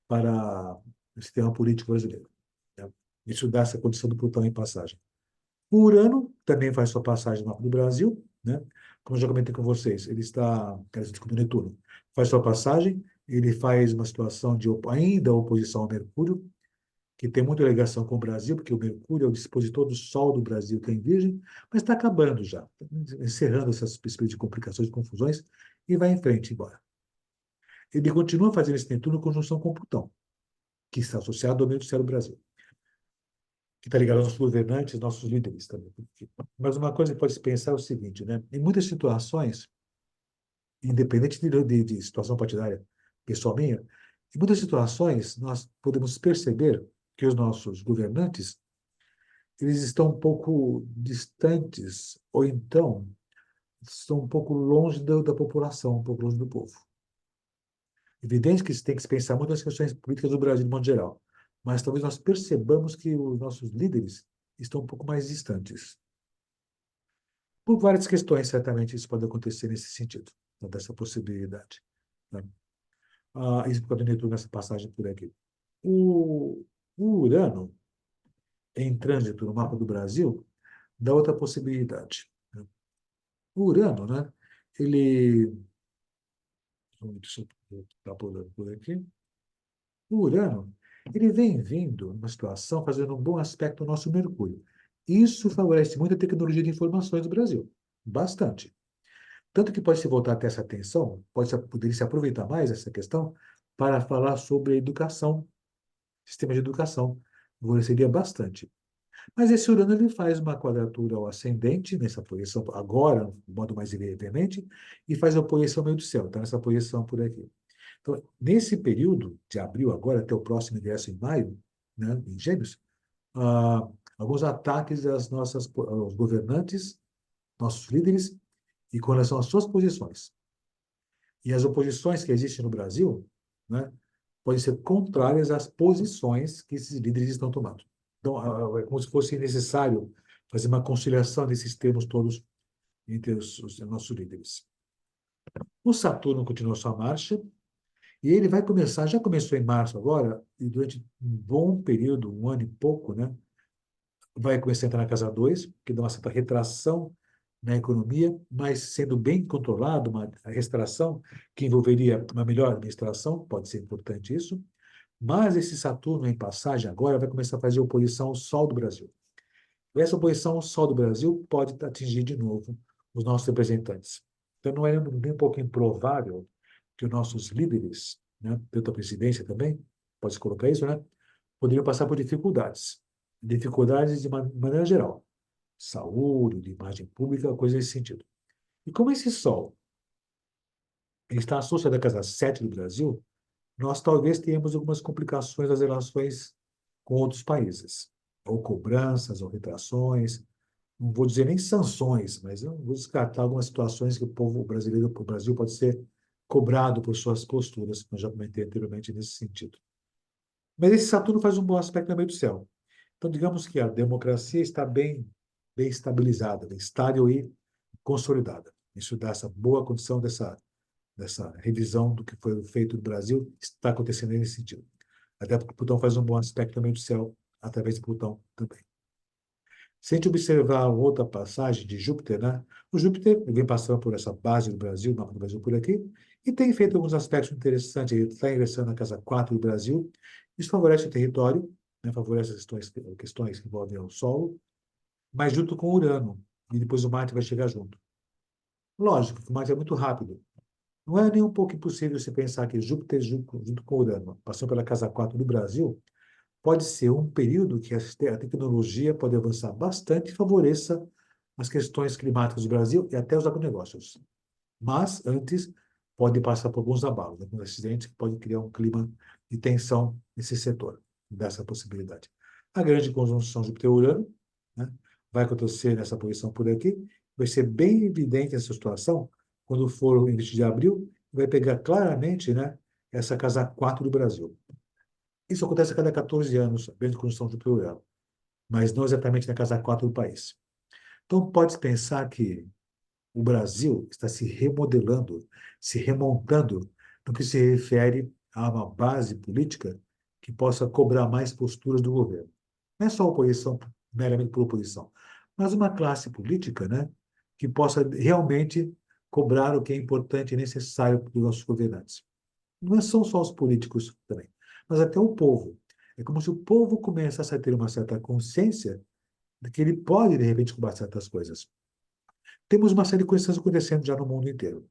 para o sistema político brasileiro, né? Isso dá essa condição do Plutão em passagem. O Urano também faz sua passagem no mapa do Brasil, né? Como eu já comentei com vocês, ele está, desculpa, o Netuno, faz sua passagem, ele faz uma situação de ainda oposição ao Mercúrio, que tem muita ligação com o Brasil, porque o Mercúrio é o dispositor do Sol do Brasil, que é em Virgem, mas está acabando já, encerrando essas espécies de complicações e confusões, e vai em frente embora. ele continua fazendo esse Netuno em conjunção com Plutão, que está associado ao domínio do céu do Brasil, que está ligado aos nossos governantes, nossos líderes também. Mas uma coisa que pode se pensar é o seguinte, né? Em muitas situações, independente de situação partidária, pessoal minha, em muitas situações nós podemos perceber que os nossos governantes eles estão um pouco distantes, ou então estão um pouco longe da população, um pouco longe do povo. Evidente que se tem que se pensar muito nas questões políticas do Brasil, de modo geral, mas talvez nós percebamos que os nossos líderes estão um pouco mais distantes. Por várias questões, certamente, isso pode acontecer nesse sentido, né, dessa possibilidade. Né? Isso pode Netuno nessa passagem por aqui. O Urano, em trânsito no mapa do Brasil, dá outra possibilidade. Né? O Urano, né, ele... Deixa eu estar por aqui. O Urano, ele vem vindo numa situação fazendo um bom aspecto ao nosso Mercúrio. Isso favorece muito a tecnologia de informações do Brasil. Bastante. Tanto que pode se voltar até essa atenção, poderia se aproveitar mais essa questão para falar sobre educação, sistema de educação. Favoreceria bastante. Mas esse Urano ele faz uma quadratura ao ascendente, nessa posição, agora, de modo mais veemente, e faz a oposição ao meio do céu, está nessa posição por aqui. Então, nesse período, de abril agora até o próximo ingresso em maio, né, em Gêmeos, ah, alguns ataques aos governantes, nossos líderes, e com relação às suas posições. E as oposições que existem no Brasil, né, podem ser contrárias às posições que esses líderes estão tomando. Então, é como se fosse necessário fazer uma conciliação desses termos todos entre os nossos líderes. O Saturno continua sua marcha, e ele vai começar, já começou em março agora, e durante um bom período, um ano e pouco, né, vai começar a entrar na casa 2, que dá uma certa retração na economia, mas sendo bem controlado, uma restauração que envolveria uma melhor administração, pode ser importante isso, mas esse Saturno em passagem agora vai começar a fazer oposição ao Sol do Brasil. Essa oposição ao Sol do Brasil pode atingir de novo os nossos representantes. Então, não é nem um pouco improvável que os nossos líderes, né, tanto a presidência também, pode-se colocar isso, né, poderiam passar por dificuldades. Dificuldades de maneira geral. Saúde, de imagem pública, coisa nesse sentido. E como esse Sol ele está associado à casa 7 do Brasil, nós talvez tenhamos algumas complicações nas relações com outros países. Ou cobranças, ou retrações, não vou dizer nem sanções, mas eu vou descartar algumas situações que o povo brasileiro, o Brasil, pode ser cobrado por suas posturas, como eu já comentei anteriormente nesse sentido. Mas esse Saturno faz um bom aspecto no meio do céu. Então, digamos que a democracia está bem estabilizada, bem estável e consolidada. Isso dá essa boa condição dessa revisão do que foi feito no Brasil, está acontecendo nesse sentido. Até porque Plutão faz um bom aspecto no meio do céu, através de Plutão também. Se a gente observar outra passagem de Júpiter, né? O Júpiter vem passando por essa base do Brasil, mapa do Brasil por aqui, e tem feito alguns aspectos interessantes. Ele está ingressando na casa 4 do Brasil. Isso favorece o território, né? Favorece as questões que envolvem o solo, mas junto com Urano. E depois o Marte vai chegar junto. Lógico que o Marte é muito rápido. Não é nem um pouco impossível se pensar que Júpiter, junto com Urano, passando pela casa 4 do Brasil, pode ser um período que a tecnologia pode avançar bastante e favoreça as questões climáticas do Brasil e até os agronegócios. Mas, antes, pode passar por alguns abalos, alguns acidentes que podem criar um clima de tensão nesse setor, dessa possibilidade. A grande conjunção Júpiter-Urano, né, vai acontecer nessa posição por aqui, vai ser bem evidente essa situação quando for o início de abril, vai pegar claramente, né, essa casa 4 do Brasil. Isso acontece a cada 14 anos, bem de construção de plural, mas não exatamente na casa 4 do país. Então, pode-se pensar que o Brasil está se remodelando, se remontando no que se refere a uma base política que possa cobrar mais posturas do governo. Não é só oposição, meramente por oposição, mas uma classe política, né, que possa realmente cobrar o que é importante e necessário para os nossos governantes. Não são só os políticos também, mas até o povo. É como se o povo começasse a ter uma certa consciência de que ele pode, de repente, cobrar certas coisas. Temos uma série de coisas acontecendo já no mundo inteiro.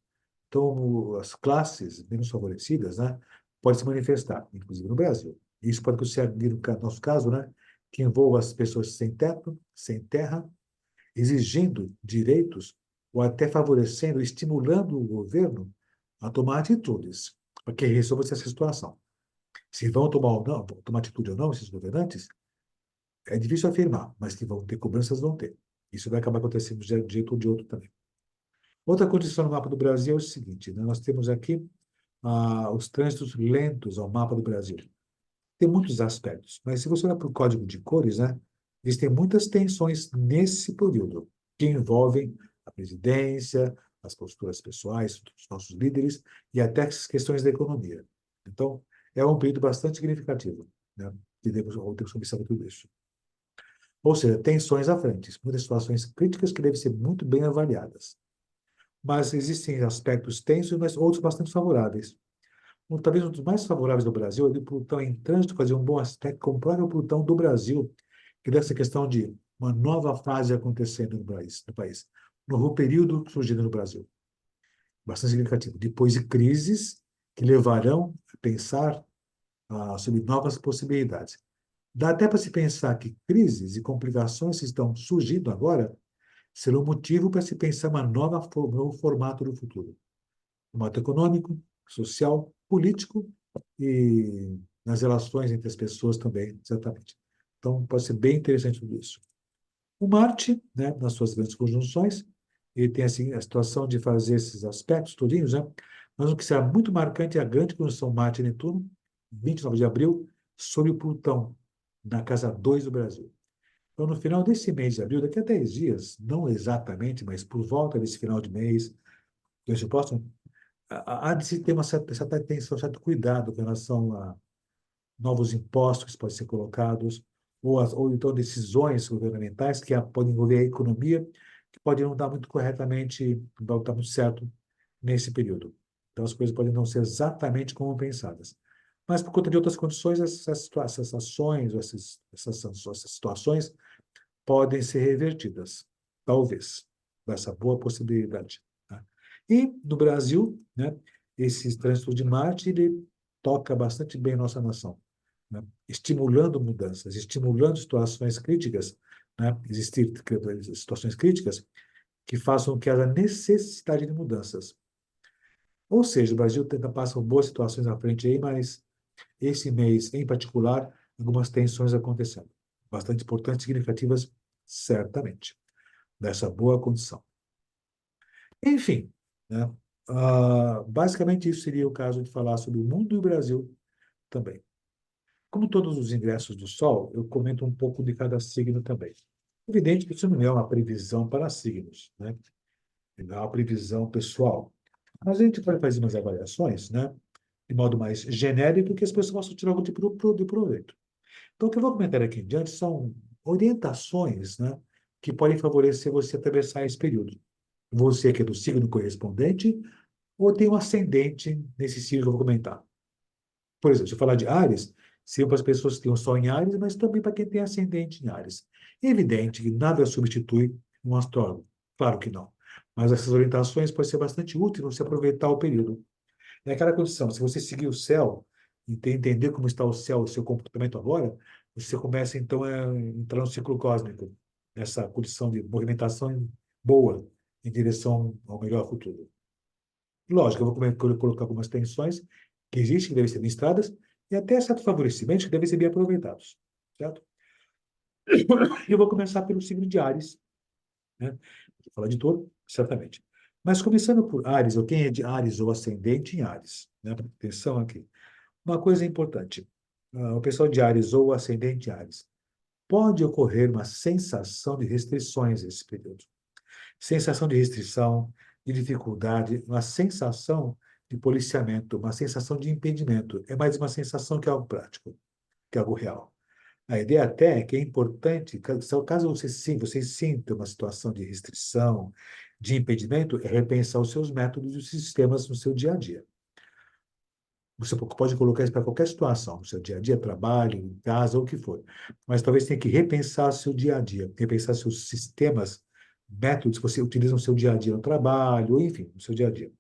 Então, as classes menos favorecidas, né, podem se manifestar, inclusive no Brasil. Isso pode ser, no nosso caso, né, que envolva as pessoas sem teto, sem terra, exigindo direitos ou até favorecendo, estimulando o governo a tomar atitudes para que resolva essa situação. Se vão tomar ou não, vão tomar atitude ou não, esses governantes, é difícil afirmar, mas que vão ter cobranças, vão ter. Isso vai acabar acontecendo de um jeito ou de outro também. Outra condição no mapa do Brasil é o seguinte, né? Nós temos aqui os trânsitos lentos ao mapa do Brasil. Tem muitos aspectos, mas se você olhar para o código de cores, né, existem muitas tensões nesse período, que envolvem a presidência, as posturas pessoais dos nossos líderes e até as questões da economia. Então, é um período bastante significativo, né, que temos que observar tudo isso. Ou seja, tensões à frente, muitas situações críticas que devem ser muito bem avaliadas. Mas existem aspectos tensos, mas outros bastante favoráveis. Talvez um dos mais favoráveis do Brasil é o Plutão em trânsito fazer um bom aspecto com o próprio Plutão do Brasil, que dá essa questão de uma nova fase acontecendo no país, novo período surgindo no Brasil. Bastante significativo. Depois de crises que levarão a pensar sobre novas possibilidades. Dá até para se pensar que crises e complicações que estão surgindo agora serão motivo para se pensar um novo formato do futuro. Formato econômico, social, político e nas relações entre as pessoas também, certamente. Então, pode ser bem interessante tudo isso. O Marte, né, nas suas grandes conjunções, ele tem assim, a situação de fazer esses aspectos todinhos, né? Mas o que será muito marcante é a grande conjunção Marte-Netuno, 29 de abril, sobre o Plutão, na casa 2 do Brasil. Então, no final desse mês de abril, daqui a 10 dias, não exatamente, mas por volta desse final de mês, desse próximo, há de se ter uma certa atenção, certo cuidado com relação a novos impostos que podem ser colocados, ou então decisões governamentais que podem envolver a economia, que podem não dar muito corretamente, não dar muito certo nesse período. Então, as coisas podem não ser exatamente como pensadas. Mas, por conta de outras condições, essas ações, essas situações podem ser revertidas, talvez, essa boa possibilidade. Tá? E, no Brasil, né, esse trânsito de Marte, ele toca bastante bem a nossa nação, né? Estimulando mudanças, estimulando situações críticas, né? Existir situações críticas que façam que haja necessidade de mudanças. Ou seja, o Brasil tenta passar boas situações à frente aí, mas esse mês, em particular, algumas tensões acontecendo. Bastante importantes, significativas, certamente, dessa boa condição. Enfim, né? Basicamente isso seria o caso de falar sobre o mundo e o Brasil também. Como todos os ingressos do Sol, eu comento um pouco de cada signo também. Evidente que isso não é uma previsão para signos, né? Não é uma previsão pessoal. Mas a gente pode fazer umas avaliações, né? De modo mais genérico, que as pessoas possam tirar algum tipo de proveito. Então, o que eu vou comentar aqui em diante são orientações, né? Que podem favorecer você atravessar esse período. Você que é do signo correspondente, ou tem um ascendente nesse signo que eu vou comentar. Por exemplo, se eu falar de Áries, seria para as pessoas que têm o Sol em Áries, mas também para quem tem ascendente em Áries. É evidente que nada substitui um astrólogo. Claro que não. Mas essas orientações podem ser bastante úteis para você aproveitar o período. É aquela condição, se você seguir o céu e entender como está o céu, o seu comportamento agora, você começa então a entrar no ciclo cósmico, nessa condição de movimentação boa em direção ao melhor futuro. Lógico, eu vou colocar algumas tensões que existem, que devem ser ministradas, e até certos favorecimentos que devem ser bem aproveitados, certo? E eu vou começar pelo signo de Áries, né? Vou falar de touro, certamente. Mas começando por Áries, ou quem é de Áries ou ascendente em Áries, né? Atenção aqui. Uma coisa importante, o pessoal de Áries ou ascendente em Áries, pode ocorrer uma sensação de restrições nesse período. Sensação de restrição, de dificuldade, uma sensação de policiamento, uma sensação de impedimento. É mais uma sensação que algo prático, que algo real. A ideia até é que é importante, caso você sinta uma situação de restrição, de impedimento, é repensar os seus métodos e os sistemas no seu dia a dia. Você pode colocar isso para qualquer situação, no seu dia a dia, trabalho, em casa, ou o que for. Mas talvez tenha que repensar seu dia a dia, repensar seus sistemas, métodos que você utiliza no seu dia a dia no trabalho, ou enfim, no seu dia a dia.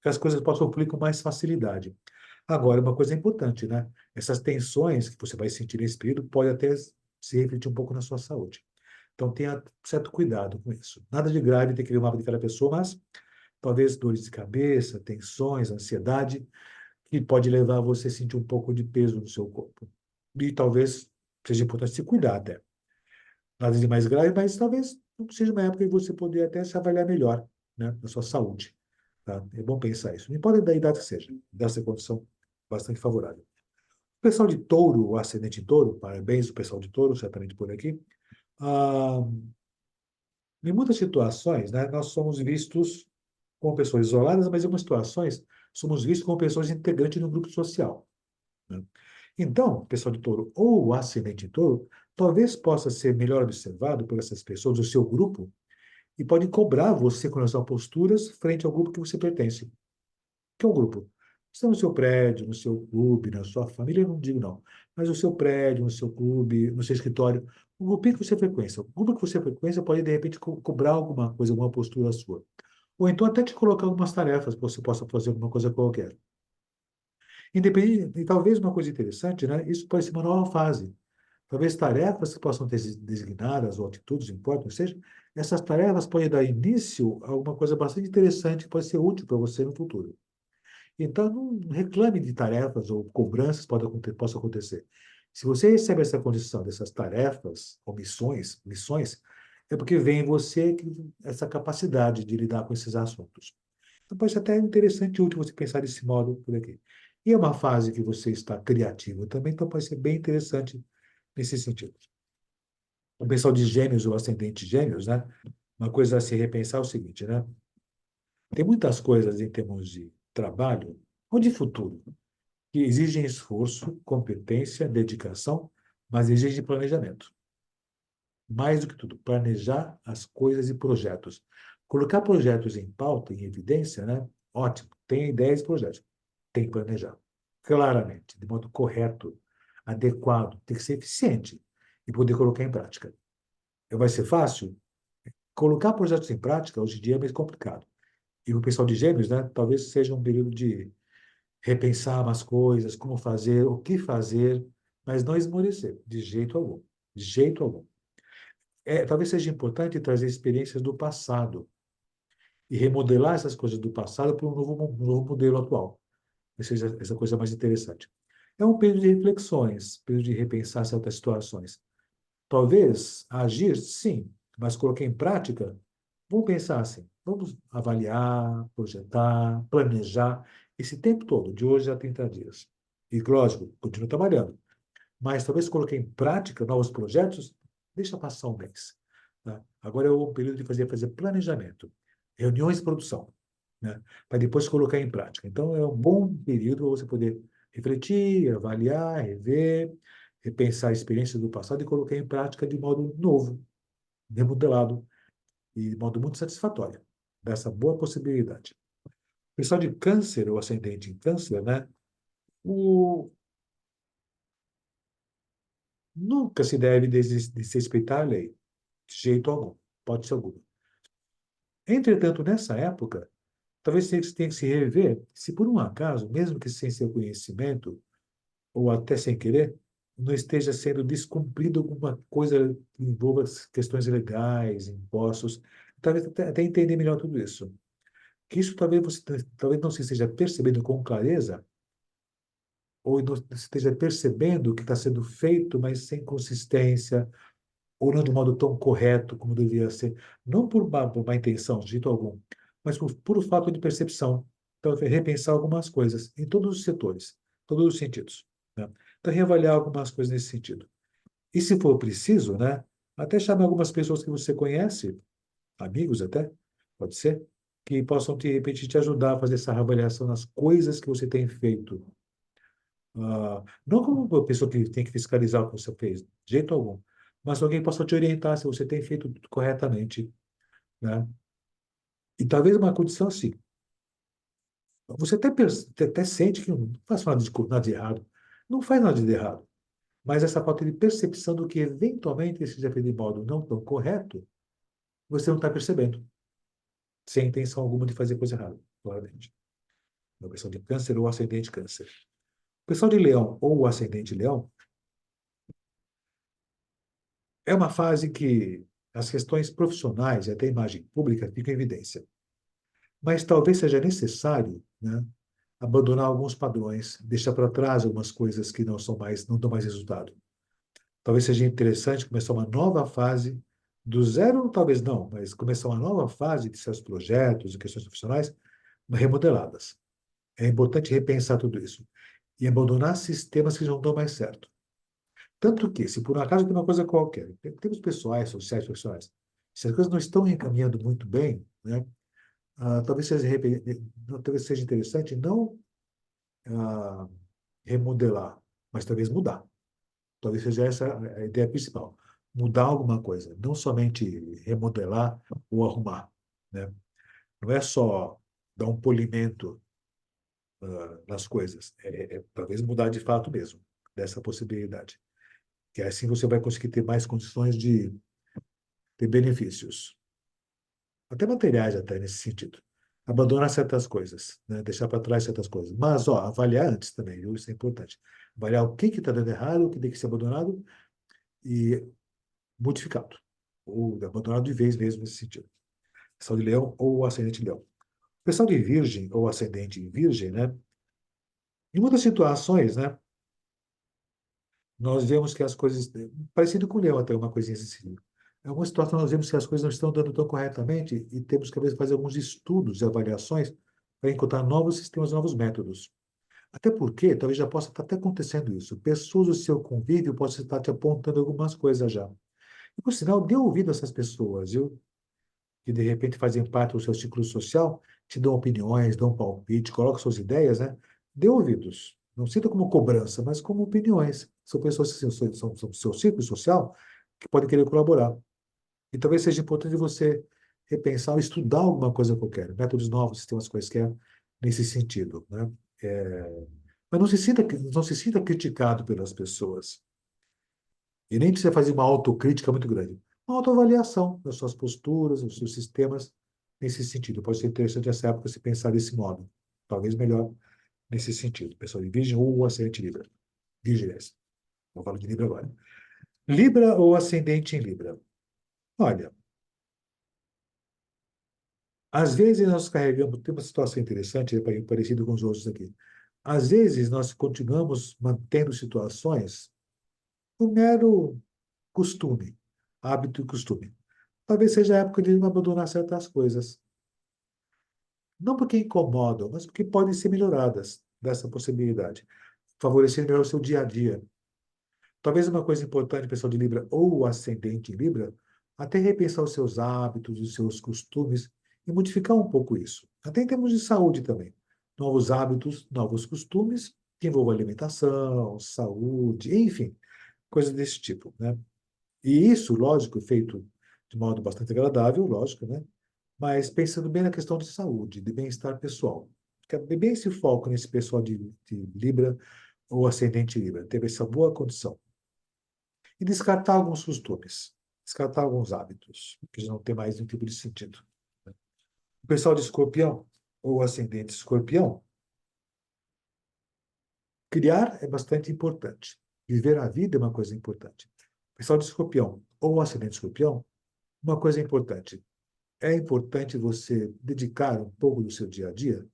que as coisas possam fluir com mais facilidade. Agora, uma coisa importante, né? Essas tensões que você vai sentir nesse período podem até se refletir um pouco na sua saúde. Então, tenha certo cuidado com isso. Nada de grave, tem que ver o mapa de cada pessoa, mas talvez dores de cabeça, tensões, ansiedade, que pode levar você a sentir um pouco de peso no seu corpo. E talvez seja importante se cuidar até. Nada de mais grave, mas talvez não seja uma época que você poder até se avaliar melhor, né, na sua saúde. Tá? É bom pensar isso. Não importa da idade que seja, dessa condição bastante favorável. O pessoal de touro, o ascendente em touro, parabéns o pessoal de touro, certamente por aqui. Ah, em muitas situações, né, nós somos vistos como pessoas isoladas, mas em algumas situações somos vistos como pessoas integrantes de um grupo social. Né? Então, o pessoal de touro ou o ascendente em touro talvez possa ser melhor observado por essas pessoas, o seu grupo, e podem cobrar você com relação a posturas frente ao grupo que você pertence. Que é o grupo? Está no seu prédio, no seu clube, na sua família, eu não digo não, mas no seu prédio, no seu clube, no seu escritório, o grupinho que você frequência. O grupo que você frequência pode, de repente, cobrar alguma coisa, alguma postura sua. Ou então até te colocar algumas tarefas para você possa fazer alguma coisa qualquer. Independente, e talvez uma coisa interessante, né? Isso pode ser uma nova fase. Talvez tarefas que possam ter designadas ou atitudes, importam, seja, essas tarefas podem dar início a alguma coisa bastante interessante que pode ser útil para você no futuro. Então, não reclame de tarefas ou cobranças que possam acontecer. Se você recebe essa condição dessas tarefas ou missões, é porque vem em você essa capacidade de lidar com esses assuntos. Então, pode ser até interessante e útil você pensar desse modo por aqui. E é uma fase que você está criativo também, então pode ser bem interessante nesse sentido. O pessoal de Gêmeos ou ascendente Gêmeos, né? Uma coisa a se repensar é o seguinte, né? Tem muitas coisas em termos de trabalho ou de futuro que exigem esforço, competência, dedicação, mas exigem planejamento. Mais do que tudo, planejar as coisas e projetos. Colocar projetos em pauta, em evidência, né? Ótimo, tem ideias e projetos. Tem que planejar. Claramente, de modo correto, adequado, tem que ser eficiente e poder colocar em prática. Vai ser fácil? Colocar projetos em prática, hoje em dia, é mais complicado. E o pessoal de Gêmeos, né? Talvez seja um período de repensar umas coisas, como fazer, o que fazer, mas não esmorecer, de jeito algum. De jeito algum. Talvez seja importante trazer experiências do passado e remodelar essas coisas do passado para um novo modelo atual. Que seja essa coisa mais interessante. É um período de reflexões, período de repensar certas situações. Talvez agir, sim, mas colocar em prática, vamos pensar assim, vamos avaliar, projetar, planejar esse tempo todo, de hoje a 30 dias. E, lógico, continua trabalhando, mas talvez colocar em prática novos projetos, deixa passar um mês. Tá? Agora é o período de fazer planejamento, reuniões de produção, né? Para depois colocar em prática. Então, é um bom período para você poder refletir, avaliar, rever, repensar a experiência do passado e colocar em prática de modo novo, remodelado e de modo muito satisfatório, dessa boa possibilidade. O pessoal de câncer, ou ascendente em câncer, né? O, nunca se deve desrespeitar a lei, de jeito algum, pode ser algum. Entretanto, nessa época, talvez você tenha que se rever se por um acaso, mesmo que sem seu conhecimento, ou até sem querer, não esteja sendo descumprido alguma coisa que envolva questões legais, impostos, talvez até entender melhor tudo isso. Que isso talvez você talvez não se esteja percebendo com clareza, ou não esteja percebendo o que está sendo feito, mas sem consistência, ou não de modo tão correto como deveria ser, não por má intenção, de jeito algum, mas por puro fato de percepção. Então, repensar algumas coisas em todos os setores, todos os sentidos, né? Então, reavaliar algumas coisas nesse sentido. E se for preciso, né, até chamar algumas pessoas que você conhece, amigos até, pode ser, que possam, de repente, te ajudar a fazer essa avaliação nas coisas que você tem feito. Não como uma pessoa que tem que fiscalizar o que você fez, de jeito algum, mas alguém possa te orientar se você tem feito tudo corretamente, né? E talvez uma condição assim, você até sente que não faz nada de errado, não faz nada de errado, mas essa falta de percepção do que eventualmente esteja feito de modo não tão correto, você não está percebendo, sem intenção alguma de fazer coisa errada, claramente. o pessoal de câncer ou ascendente câncer. O pessoal de leão ou ascendente leão é uma fase que as questões profissionais e até a imagem pública ficam em evidência. Mas talvez seja necessário, né, abandonar alguns padrões, deixar para trás algumas coisas que não dão mais resultado. Talvez seja interessante começar uma nova fase, do zero, talvez não, mas começar uma nova fase de seus projetos e questões profissionais remodeladas. É importante repensar tudo isso e abandonar sistemas que não dão mais certo. Tanto que, se por um acaso tem uma coisa qualquer, temos pessoais, sociais, profissionais, se as coisas não estão encaminhando muito bem, né, talvez seja interessante não ah, remodelar, mas talvez mudar. Talvez seja essa a ideia principal. Mudar alguma coisa, não somente remodelar ou arrumar, né? Não é só dar um polimento nas coisas, talvez mudar de fato mesmo, dessa possibilidade. Que assim você vai conseguir ter mais condições de ter benefícios, até materiais até nesse sentido. Abandonar certas coisas, né? Deixar para trás certas coisas. Mas, ó, avaliar antes também, viu? Isso é importante. Avaliar o que está dando errado, o que tem que ser abandonado e modificado. Ou abandonado de vez mesmo nesse sentido. Pessoal de leão ou ascendente leão. Pessoal de virgem ou ascendente virgem, né? Em muitas situações, né? Nós vemos que as coisas, parecido com o leão até, uma coisinha assim. Em algumas situações nós vemos que as coisas não estão dando tão corretamente e temos que, às vezes, fazer alguns estudos e avaliações para encontrar novos sistemas, novos métodos. Até porque, talvez já possa estar até acontecendo isso. Pessoas do seu convívio possam estar te apontando algumas coisas já. E, por sinal, dê ouvido a essas pessoas, viu? Que de repente fazem parte do seu ciclo social, te dão opiniões, dão palpite, colocam suas ideias, né? Dê ouvidos. Não sinta como cobrança, mas como opiniões. São pessoas que são do seu ciclo social que podem querer colaborar. E talvez seja importante você repensar ou estudar alguma coisa qualquer, métodos novos, sistemas quaisquer, nesse sentido, né? Mas não se sinta criticado pelas pessoas. E nem precisa fazer uma autocrítica muito grande. Uma autoavaliação das suas posturas, dos seus sistemas, nesse sentido. Pode ser interessante essa época se pensar desse modo. Talvez melhor nesse sentido. Pessoal de Virgem ou ascendente em Libra. Virgem, aliás. Vou falar de Libra agora. Libra ou ascendente em Libra? Olha, às vezes nós carregamos, tem uma situação interessante, parecido com os outros aqui. Às vezes nós continuamos mantendo situações por mero costume, hábito e costume. Talvez seja a época de abandonar certas coisas. Não porque incomodam, mas porque podem ser melhoradas dessa possibilidade. Favorecer melhor o seu dia a dia. Talvez uma coisa importante, pessoal de Libra ou ascendente em Libra, até repensar os seus hábitos, os seus costumes e modificar um pouco isso. Até em termos de saúde também. Novos hábitos, novos costumes que envolvam alimentação, saúde, enfim, coisas desse tipo, né? E isso, lógico, feito de modo bastante agradável, lógico, né? Mas pensando bem na questão de saúde, de bem-estar pessoal. Quer bem esse foco nesse pessoal de Libra ou ascendente Libra, ter essa boa condição. E descartar alguns costumes, descartar alguns hábitos, que já não tem mais nenhum tipo de sentido. O pessoal de Escorpião ou ascendente Escorpião, criar é bastante importante. Viver a vida é uma coisa importante. O pessoal de Escorpião ou ascendente Escorpião, uma coisa importante. É importante você dedicar um pouco do seu dia a dia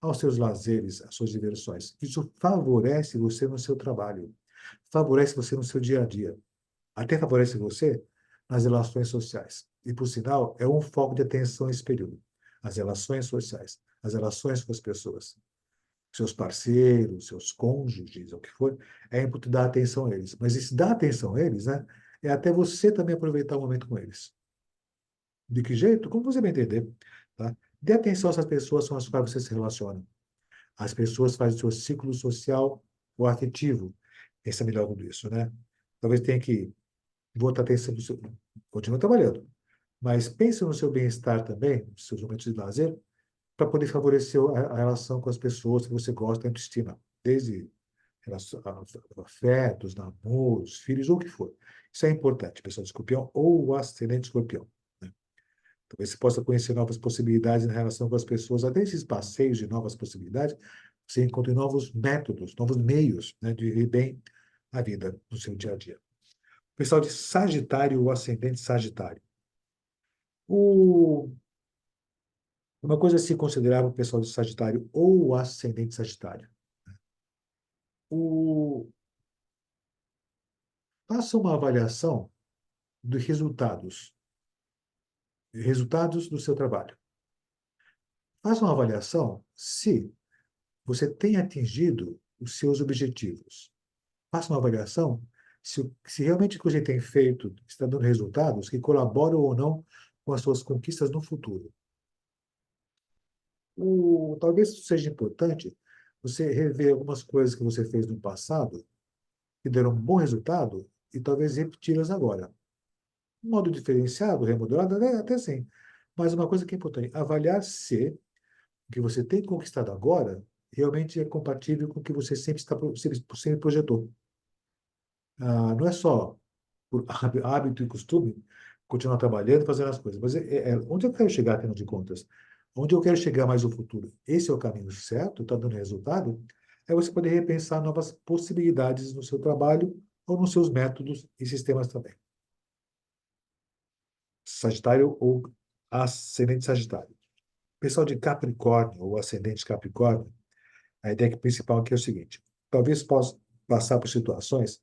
aos seus lazeres, às suas diversões. Isso favorece você no seu trabalho, favorece você no seu dia a dia, até favorece você nas relações sociais. E, por sinal, é um foco de atenção nesse período. As relações sociais, as relações com as pessoas, seus parceiros, seus cônjuges, o que for, é importante dar atenção a eles. Mas esse dar atenção a eles, né, é até você também aproveitar o momento com eles. De que jeito? Como você vai entender, tá? Dê atenção a essas pessoas com as quais você se relaciona. As pessoas fazem o seu ciclo social ou afetivo. Pensa melhor tudo isso, né? Talvez tenha que botar atenção no seu... Continua trabalhando, mas pense no seu bem-estar também, nos seus momentos de lazer, para poder favorecer a relação com as pessoas que você gosta e autoestima, desde afetos, namoros, filhos, ou o que for. Isso é importante, pessoal de escorpião ou ascendente escorpião, né? Talvez você possa conhecer novas possibilidades na relação com as pessoas, até esses passeios de novas possibilidades, você encontre novos métodos, novos meios, né, de viver bem a vida no seu dia a dia. O pessoal de Sagitário ou ascendente Sagitário. O, uma coisa a se considerar o pessoal de Sagitário ou ascendente Sagitário. O, faça uma avaliação dos resultados do seu trabalho. Faça uma avaliação se você tem atingido os seus objetivos. Faça uma avaliação se realmente o que você tem feito está dando resultados que colaboram ou não com as suas conquistas no futuro. Talvez seja importante você rever algumas coisas que você fez no passado que deram um bom resultado e talvez repeti-las agora. Um modo diferenciado, remodelado, até sim. Mas uma coisa que é importante, avaliar se o que você tem conquistado agora realmente é compatível com o que você sempre projetou. Não é só por hábito e costume continuar trabalhando, fazendo as coisas, mas onde eu quero chegar, afinal de contas? Onde eu quero chegar mais no futuro? Esse é o caminho certo? Está dando resultado? É você poder repensar novas possibilidades no seu trabalho ou nos seus métodos e sistemas também. Sagitário ou ascendente Sagitário. Pessoal de Capricórnio ou ascendente Capricórnio, a ideia principal aqui é o seguinte: talvez possa passar por situações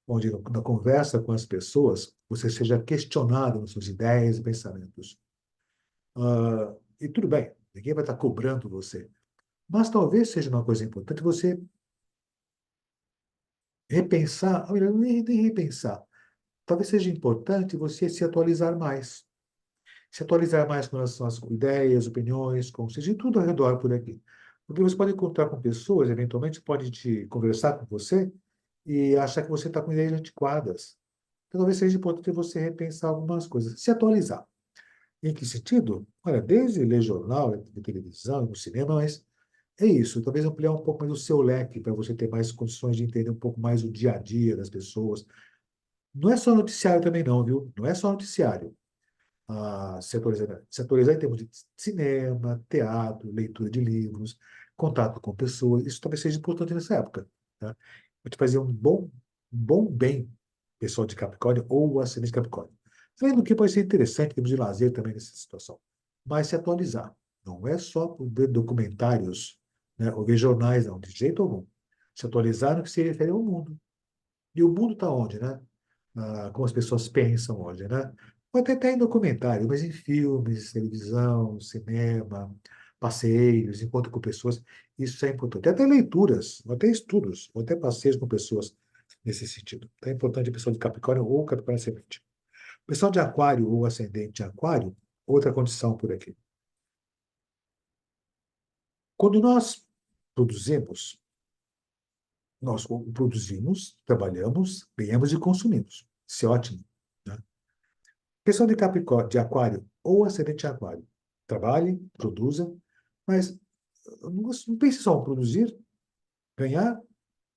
onde, na conversa com as pessoas, você seja questionado nas suas ideias e pensamentos. E tudo bem, ninguém vai estar cobrando você. Mas talvez seja uma coisa importante você repensar, ou melhor, nem repensar. Talvez seja importante você se atualizar mais. Se atualizar mais com relação às ideias, opiniões, conceitos, e tudo ao redor por aqui. Porque você pode encontrar com pessoas, eventualmente pode te conversar com você e achar que você está com ideias antiquadas. Então, talvez seja importante você repensar algumas coisas, se atualizar. Em que sentido? Olha, desde ler jornal, de televisão, no cinema, mas é isso. Talvez ampliar um pouco mais o seu leque para você ter mais condições de entender um pouco mais o dia a dia das pessoas. Não é só noticiário também não, viu? Não é só noticiário. Se atualizar em termos de cinema, teatro, leitura de livros, contato com pessoas. Isso talvez seja importante nessa época. Tá? Vai te fazer um bom bem, pessoal de Capricórnio ou o ascendente de Capricórnio. Vendo que pode ser interessante em termos de lazer também nessa situação. Mas se atualizar. Não é só por ver documentários, né, ou ver jornais, não, de jeito algum. Se atualizar no que se refere ao mundo. E o mundo está onde, né? Como as pessoas pensam hoje, né? Pode até em documentário, mas em filmes, televisão, cinema, passeios, encontro com pessoas, isso é importante. Até leituras, até estudos, ou até passeios com pessoas nesse sentido. Então é importante a pessoa de Capricórnio ou Capricórnio ascendente. O pessoal de Aquário ou ascendente de Aquário, outra condição por aqui. Quando nós produzimos, trabalhamos, ganhamos e consumimos. Isso é ótimo, né? Pessoal de Capricórnio, de Aquário ou ascendente de Aquário, trabalhe, produza, mas não pense só em produzir, ganhar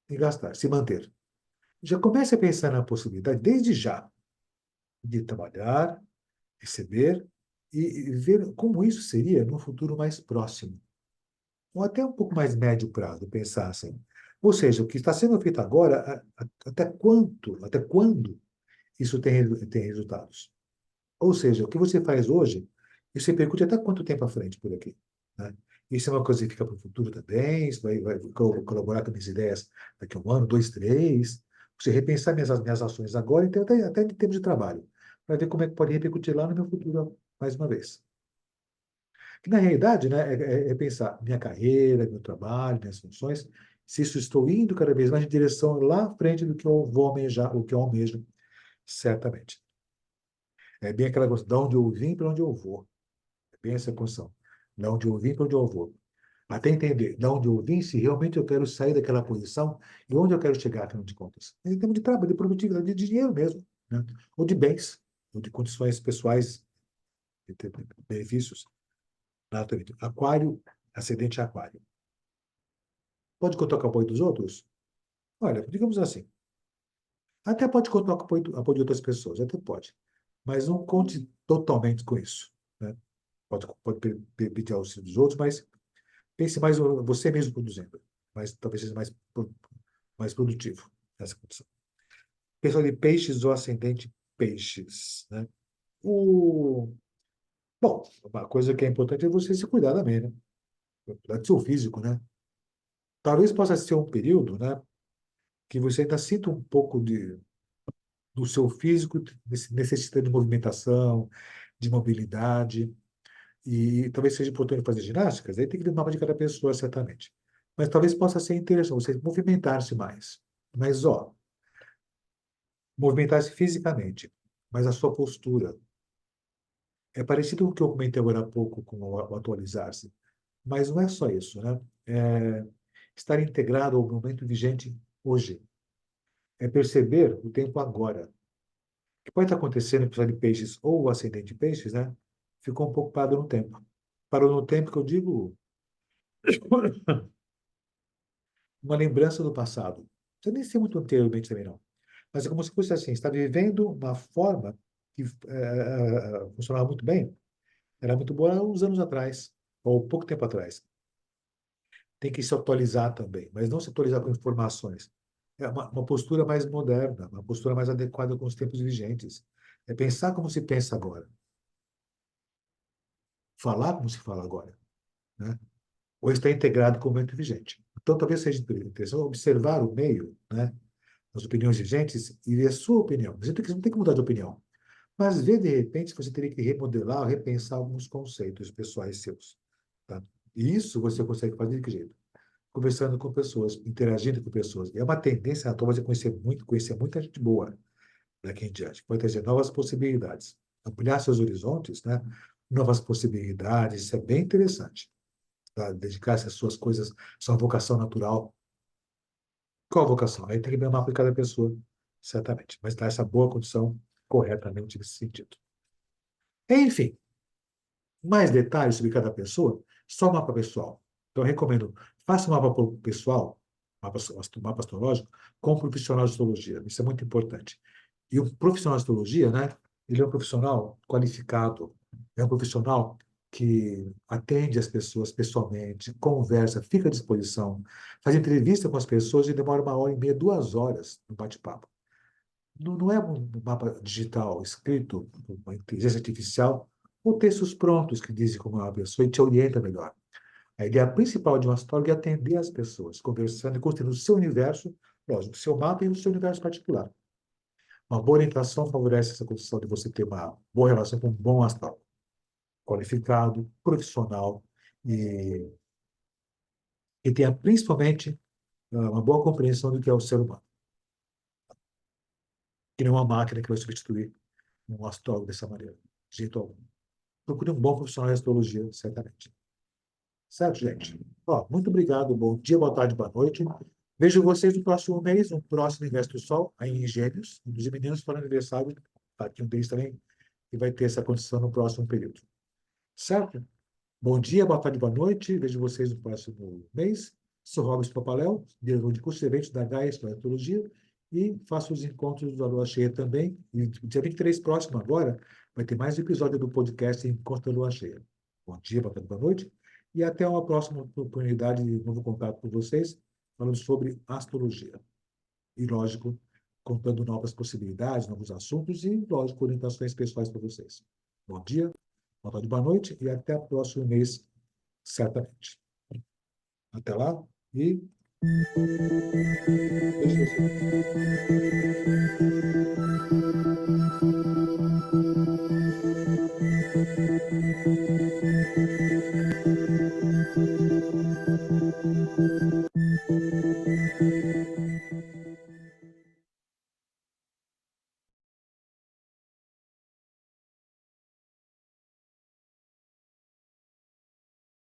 e gastar, se manter. Já comece a pensar na possibilidade, desde já, de trabalhar, receber e ver como isso seria no futuro mais próximo, ou até um pouco mais médio prazo, pensar assim. Ou seja, o que está sendo feito agora, até quando isso tem resultados? Ou seja, o que você faz hoje, isso repercute até quanto tempo à frente por aqui, né? Isso é uma coisa que fica para o futuro também, isso vai colaborar com minhas ideias daqui a um ano, dois, três. Você repensar minhas ações agora, então, até em termos de trabalho, para ver como é que pode repercutir lá no meu futuro mais uma vez. Que na realidade, né, é pensar minha carreira, meu trabalho, minhas funções, se isso estou indo cada vez mais em direção lá à frente do que eu vou almejar, o que eu almejo, certamente. É bem aquela coisa, de onde eu vim para onde eu vou. É bem essa condição. De onde eu vim para onde eu vou. Até entender de onde eu vim, se realmente eu quero sair daquela posição e onde eu quero chegar, afinal de contas. Em termos de trabalho, de produtividade, de dinheiro mesmo, né? Ou de bens, ou de condições pessoais, de ter benefícios. Naturalmente. Aquário, ascendente aquário. Pode contar com o apoio dos outros? Olha, digamos assim. Até pode contar com o apoio de outras pessoas, até pode. Mas não conte totalmente com isso, né? pode pedir auxílio dos outros, mas pense mais você mesmo produzindo, mas talvez seja mais produtivo nessa condição. Pessoal de peixes ou ascendente peixes, né? O... Bom, uma coisa que é importante é você se cuidar também, né? Cuidar do seu físico, né? Talvez possa ser um período, né, que você ainda sinta um pouco do seu físico necessita de movimentação, de mobilidade, e talvez seja importante fazer ginásticas, aí tem que ver o mapa de cada pessoa, certamente. Mas talvez possa ser interessante você movimentar-se mais. Mas, ó, movimentar-se fisicamente, mas a sua postura. É parecido com o que eu comentei agora há pouco com o atualizar-se. Mas não é só isso, né? É estar integrado ao momento vigente hoje. É perceber o tempo agora. O que pode estar acontecendo no episódio de peixes ou o ascendente de peixes, né? Ficou um pouco parado no tempo. Parou no tempo que eu digo uma lembrança do passado. Você nem sei muito anteriormente também, não. Mas é como se fosse assim, está vivendo uma forma que funcionava muito bem, era muito boa há uns anos atrás, ou pouco tempo atrás. Tem que se atualizar também, mas não se atualizar com informações. É uma postura mais moderna, uma postura mais adequada com os tempos vigentes. É pensar como se pensa agora, falar como se fala agora, né? Ou estar integrado com o momento vigente. Então, talvez seja interessante observar o meio, né? As opiniões vigentes e ver a sua opinião. Você não tem que mudar de opinião, mas ver, de repente, se você teria que remodelar, repensar alguns conceitos pessoais seus. Tá? E isso você consegue fazer de que jeito? Conversando com pessoas, interagindo com pessoas. E é uma tendência natural você conhecer muita gente boa daqui em diante. Pode trazer novas possibilidades. Ampliar seus horizontes, né? Novas possibilidades, isso é bem interessante. Tá? Dedicar-se às suas coisas, sua vocação natural. Qual a vocação? Aí tem que ver o mapa de cada pessoa, certamente. Mas dar essa boa condição corretamente nesse sentido. Enfim, mais detalhes sobre cada pessoa, só o mapa pessoal. Então, eu recomendo, faça um mapa pessoal, mapa astrológico, com um profissional de astrologia. Isso é muito importante. E o profissional de astrologia, né, ele é um profissional qualificado, é um profissional que atende as pessoas pessoalmente, conversa, fica à disposição, faz entrevista com as pessoas e demora 1 hora e meia, 2 horas no bate-papo. Não é um mapa digital escrito por uma inteligência artificial ou textos prontos que dizem como é uma pessoa e te orienta melhor. A ideia principal de um astrólogo é atender as pessoas, conversando e construindo o seu universo, lógico, o seu mapa e o seu universo particular. Uma boa orientação favorece essa condição de você ter uma boa relação com um bom astrólogo, qualificado, profissional e que tenha principalmente uma boa compreensão do que é o ser humano, que não é uma máquina que vai substituir um astrólogo dessa maneira, de jeito algum. Procure um bom profissional de astrologia, certamente. Certo, gente? Ó, muito obrigado. Bom dia, boa tarde, boa noite. Vejo vocês no próximo mês, no próximo Investe do Sol, aí em Gêmeos. Um dos meninos para o aniversário, tá aqui um deles também, e vai ter essa condição no próximo período. Certo? Bom dia, boa tarde, boa noite. Vejo vocês no próximo mês. Sou Robson Papaléu, diretor de curso de eventos da Gaia Astrologia, e faço os encontros da Lua Cheia também. E dia 23 próximo agora, vai ter mais um episódio do podcast Encontro da Lua Cheia. Bom dia, boa tarde, boa noite. E até uma próxima oportunidade de novo contato com vocês, falando sobre astrologia. E, lógico, contando novas possibilidades, novos assuntos e, lógico, orientações pessoais para vocês. Bom dia, boa tarde, boa noite e até o próximo mês, certamente. Até lá e beijo você.